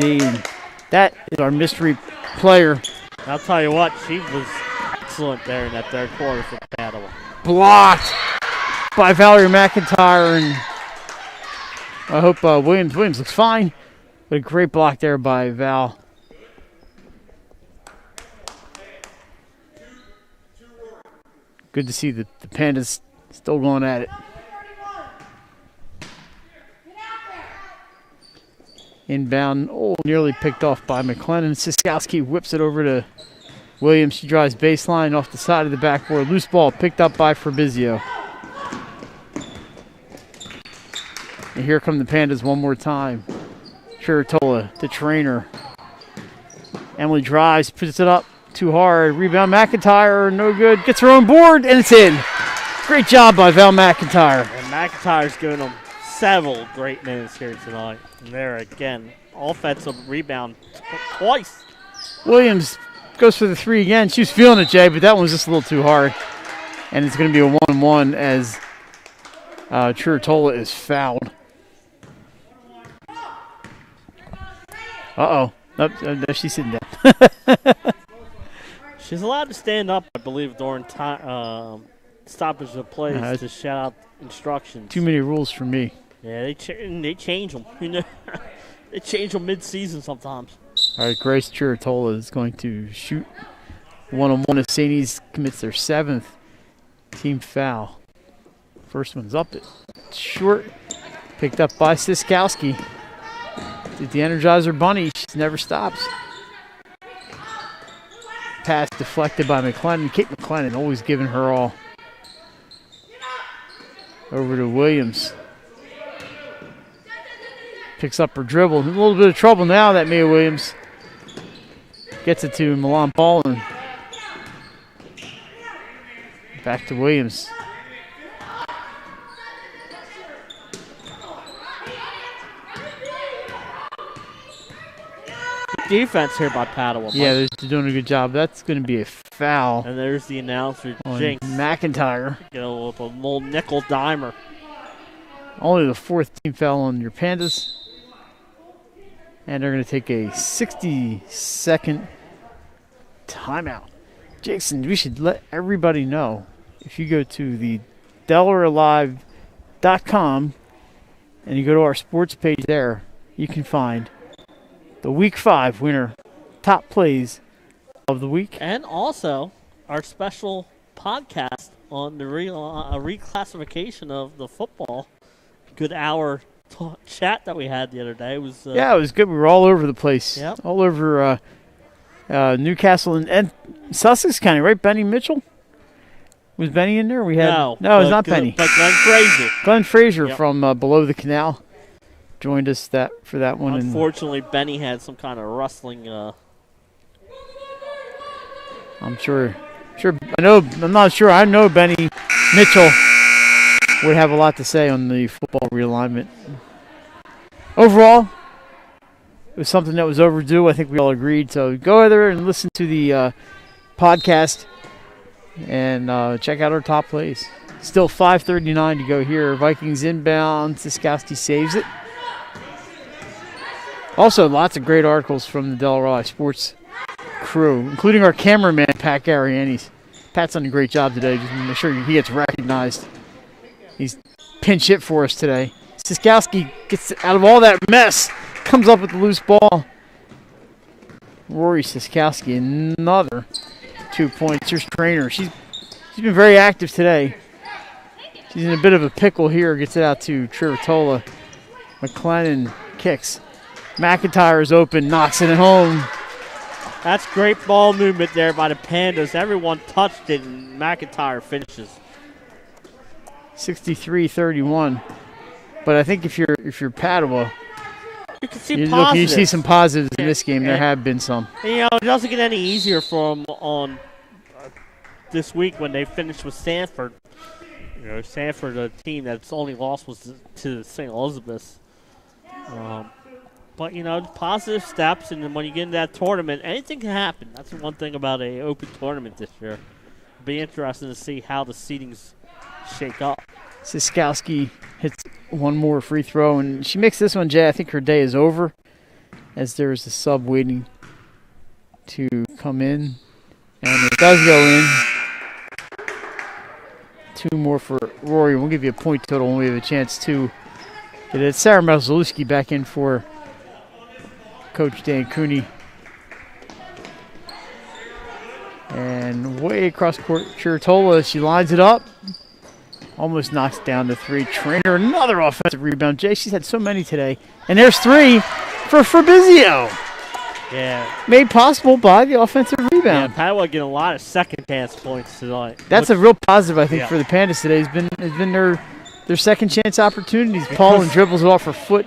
And that is our mystery player. I'll tell you what, she was excellent there in that third quarter for Padua. Blocked by Valerie McIntyre. And I hope Williams looks fine. But a great block there by Val. Good to see the Pandas still going at it. Inbound, nearly picked off by McLennan. Siskowski whips it over to Williams, she drives baseline off the side of the backboard. Loose ball picked up by Fabrizio. And here come the Pandas one more time. Chiritola, the trainer. Emily drives, puts it up too hard. Rebound McIntyre, no good. Gets her own board, and it's in. Great job by Val McIntyre. And McIntyre's giving them several great minutes here tonight. And there again, offensive rebound twice. Williams goes for the three again. She was feeling it, Jay, but that one was just a little too hard. And it's going to be a 1-1 as Chiritola is fouled. Uh-oh. Nope, she's sitting down. She's allowed to stand up, I believe, during stoppage of plays to shout out instructions. Too many rules for me. Yeah, they change them. You know, they change them mid-season sometimes. All right, Grace Chiritola is going to shoot one-on-one as St. E's commits their 7th team foul. First one's up. It's short. Picked up by Siskowski. Did the Energizer Bunny. She never stops. Pass deflected by McLennan. Kate McLennan always giving her all. Over to Williams. Picks up her dribble. A little bit of trouble now, that Mia Williams. Gets it to Milan Paulin. Back to Williams. Defense here by Padua. Yeah, they're doing a good job. That's going to be a foul. And there's the announcer, Jinx McIntyre. Get a little nickel dimer. Only the 4th team foul on your Pandas. And they're going to take a 60-second timeout. Jason, we should let everybody know, if you go to the DelawareLive.com and you go to our sports page there, you can find the Week 5 winner top plays of the week. And also our special podcast on the reclassification of the football. Good hour chat that we had the other day. It was it was good. We were all over the place. Yep. All over Newcastle and Sussex County, right? Benny Mitchell? Was Benny in there? No, it was not Benny. But Glenn Fraser. Glenn Fraser from Below the Canal joined us for that one. Unfortunately, Benny had some kind of rustling. I'm sure. I'm not sure. I know Benny Mitchell would have a lot to say on the football realignment. Overall, it was something that was overdue. I think we all agreed. So go there and listen to the podcast and check out our top plays. Still 5:39 to go here. Vikings inbound. Siskowski saves it. Also, lots of great articles from the Delaware Live Sports crew, including our cameraman, Pat Garianis. Pat's done a great job today. Just make sure he gets recognized. He's pinch hit for us today. Siskowski gets out of all that mess, comes up with the loose ball. Rory Siskowski, another 2 points. Here's Trainer. She's been very active today. She's in a bit of a pickle here. Gets it out to Chiritola. McLennan kicks. McIntyre is open, knocks it home. That's great ball movement there by the Pandas. Everyone touched it, and McIntyre finishes. 63-31. But I think if you're Padua, you can see you see some positives in this game. There have been some. You know, it doesn't get any easier for them on this week when they finished with Sanford. You know, Sanford, a team that's only lost was to St. Elizabeth's. But, you know, positive steps, and then when you get into that tournament, anything can happen. That's the one thing about an open tournament this year. It'll be interesting to see how the seedings shake up. Siskowski hits one more free throw, and she makes this one, Jay. I think her day is over, as there's a sub waiting to come in. And it does go in. 2 more for Rory. We'll give you a point total when we have a chance to get it. Sarah Mazalewski back in for Coach Dan Cooney. And way across court, Chiritola, she lines it up. Almost knocks down the 3. Trainer, another offensive rebound. Jay, she's had so many today. And there's 3 for Fabrizio. made possible by the offensive rebound. Yeah, Padua getting a lot of second chance points tonight. That's a real positive, I think, for the Pandas today. Has been their second chance opportunities. Paulin dribbles it off her foot.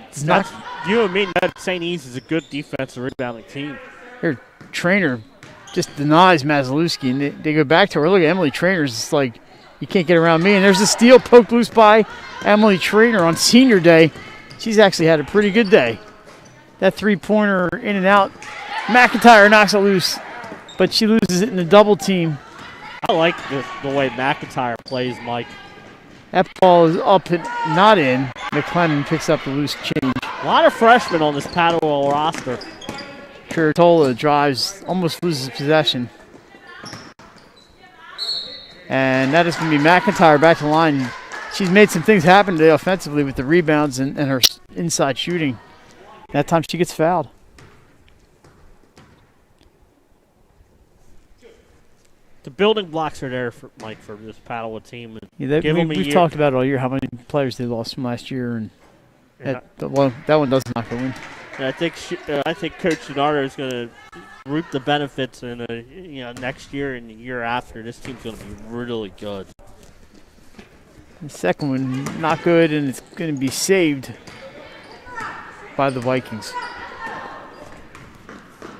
You and me know St. E's is a good defensive rebounding team. Her trainer just denies Maslowski, and they go back to her. Look at Emily Trainer's. It's like, you can't get around me. And there's a steal poked loose by Emily Trainer on senior day. She's actually had a pretty good day. That three-pointer in and out. McIntyre knocks it loose, but she loses it in the double team. I like the way McIntyre plays, Mike. That ball is up and not in. McLennan picks up the loose change. A lot of freshmen on this Padua roster. Curatola drives, almost loses possession. And that is going to be McIntyre back to the line. She's made some things happen today offensively with the rebounds and her inside shooting. That time she gets fouled. The building blocks are there, for Mike, for this Padua team. We've talked about it all year, how many players they lost from last year. And that one does not go in. And I think Coach Donardo is going to reap the benefits in next year and the year after. This team's going to be really good. The second one, not good, and it's going to be saved by the Vikings.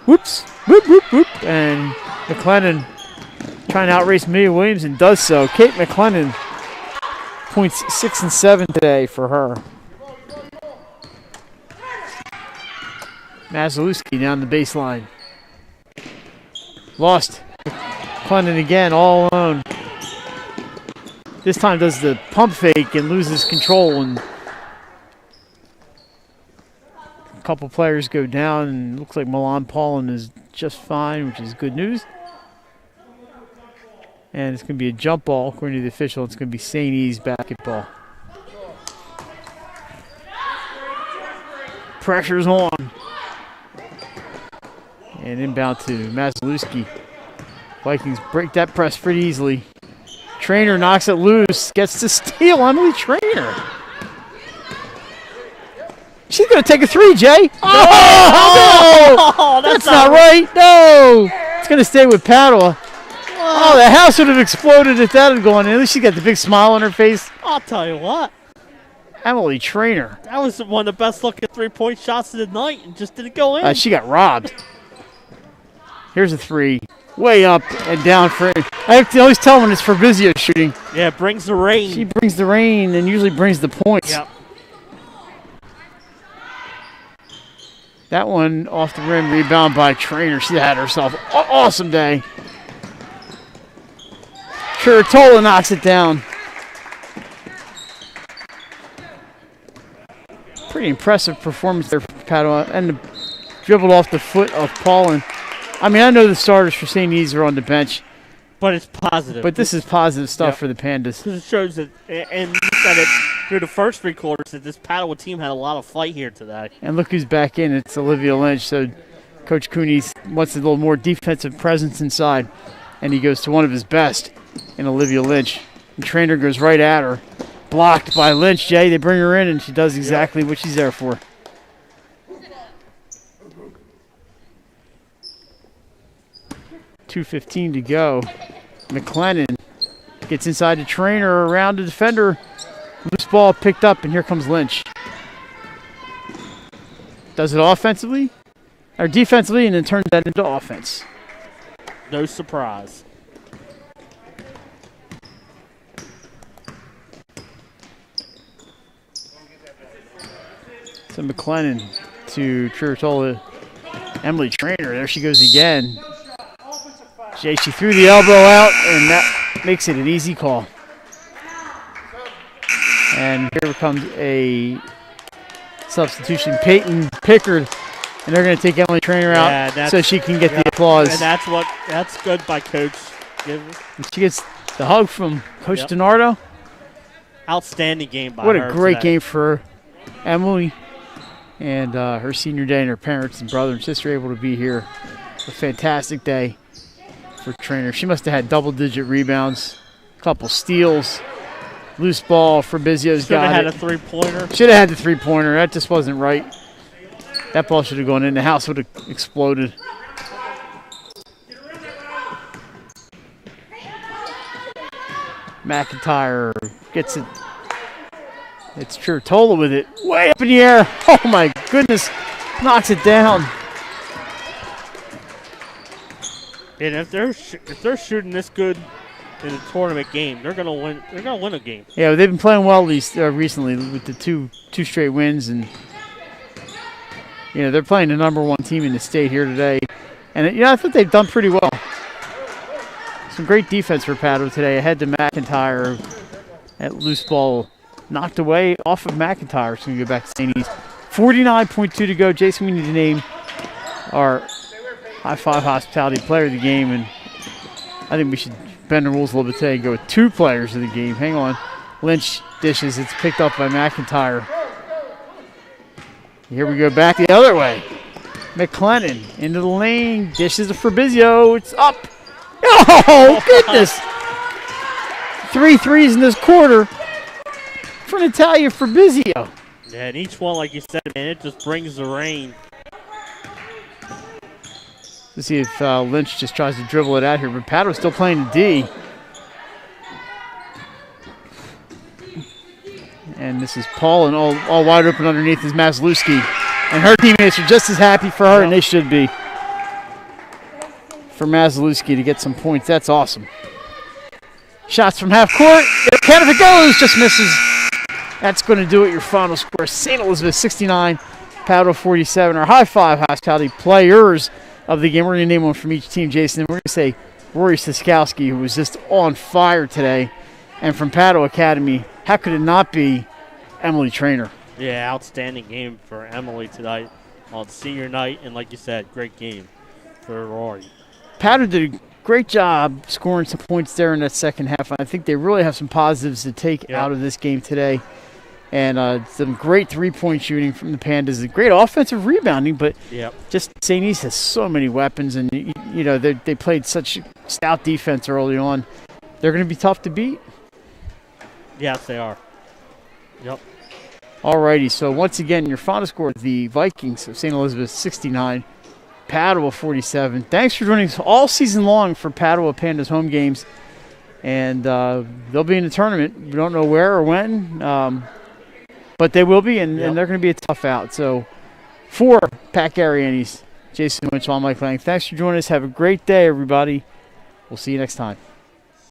Whoops, whoop, whoop, whoop. And McLennan trying to outrace Mia Williams and does so. Kate McLennan, points 6 and 7 today for her. Maslowski down the baseline. Lost. McLennan again, all alone. This time does the pump fake and loses control, and a couple players go down, and looks like Milan Paulin is just fine, which is good news. And it's going to be a jump ball, according to the official. It's going to be St. E's basketball. Pressure's on. And inbound to Maslowski. Vikings break that press pretty easily. Trainer knocks it loose. Gets to steal. Emily Trainer. She's going to take a three, Jay. Oh, no! That's not right. No. It's going to stay with Padua. Oh, the house would have exploded if that had gone in. At least she got the big smile on her face. I'll tell you what. Emily Trainer. That was one of the best looking three-point shots of the night and just didn't go in. She got robbed. Here's a three. Way up and down for it. I always tell when it's Fabrizio shooting. Yeah, it brings the rain. She brings the rain and usually brings the points. Yep. That one off the rim, rebound by Trainer. She had herself an awesome day. Curatola knocks it down. Pretty impressive performance there for Padua. And dribbled off the foot of Paulin. I mean, I know the starters for St. E's are on the bench. But it's positive. But this is positive stuff for the Pandas. Because it shows that, and you said it through the first three quarters, that this Padua team had a lot of fight here today. And look who's back in. It's Olivia Lynch. So Coach Cooney wants a little more defensive presence inside. And he goes to one of his best in Olivia Lynch. And Trainer goes right at her. Blocked by Lynch, Jay. They bring her in, and she does exactly what she's there for. .2:15 to go. McLennan gets inside the Trainer, around the defender. Loose ball picked up, and here comes Lynch. Does it offensively, or defensively, and then turns that into offense. No surprise. So McLennan to Curatola. Emily Trainer, there she goes again. Jay, she threw the elbow out, and that makes it an easy call. And here comes a substitution. Peyton Pickard, and they're going to take Emily Trainer out so she can get the applause. And that's good by Coach. And she gets the hug from Coach DiNardo. Outstanding game by her. What a great today. game for Emily and her senior day, and her parents and brother and sister able to be here. A fantastic day for Trainer. She must have had double-digit rebounds, a couple steals, loose ball. Fabrizio's got it. Should have had a three-pointer. Should have had the three-pointer. That just wasn't right. That ball should have gone in. The house would have exploded. McIntyre gets it. It's Chertola with it. Way up in the air. Oh, my goodness. Knocks it down. And if they're shooting this good in a tournament game, they're gonna win. They're gonna win a game. Yeah, they've been playing well recently with the two straight wins, and they're playing the #1 team in the state here today. And I thought they've done pretty well. Some great defense for Padua today. Ahead to McIntyre. That loose ball knocked away off of McIntyre. So we go back to St. E's. 49.2 to go. Jason, we need to name our High Five Hospitality Player of the Game, and I think we should bend the rules a little bit today and go with 2 players of the game. Hang on. Lynch dishes. It's picked up by McIntyre. Here we go back the other way. McLennan into the lane. Dishes to Fabrizio. It's up. Oh, goodness. 3 threes in this quarter for Natalia Fabrizio. Yeah, and each one, like you said, man, it just brings the rain. Let's see if Lynch just tries to dribble it out here, but Padua's still playing the D. And this is Paul, and all wide open underneath is Maslewski. And her teammates are just as happy for her, and they should be. For Maslewski to get some points, that's awesome. Shots from half court. Count if it goes, just misses. That's going to do it. Your final score: St. Elizabeth 69, Padua 47. Our High Five Hospitality Players of the game. We're going to name one from each team, Jason. And we're going to say Rory Siskowski, who was just on fire today. And from Padua Academy, how could it not be Emily Traynor? Yeah, outstanding game for Emily tonight on senior night. And like you said, great game for Rory. Padua did a great job scoring some points there in that second half. I think they really have some positives to take out of this game today. And some great three-point shooting from the Pandas. A great offensive rebounding, but just St. E's has so many weapons. And, they played such stout defense early on. They're going to be tough to beat. Yes, they are. Yep. All righty. So, once again, your final score, the Vikings of St. Elizabeth 69. Padua 47. Thanks for joining us all season long for Padua Pandas home games. And they'll be in the tournament. We don't know where or when, but they will be, and they're going to be a tough out. So for Pat Gariani's, Jason Winchell, I'm Mike Lang. Thanks for joining us. Have a great day, everybody. We'll see you next time.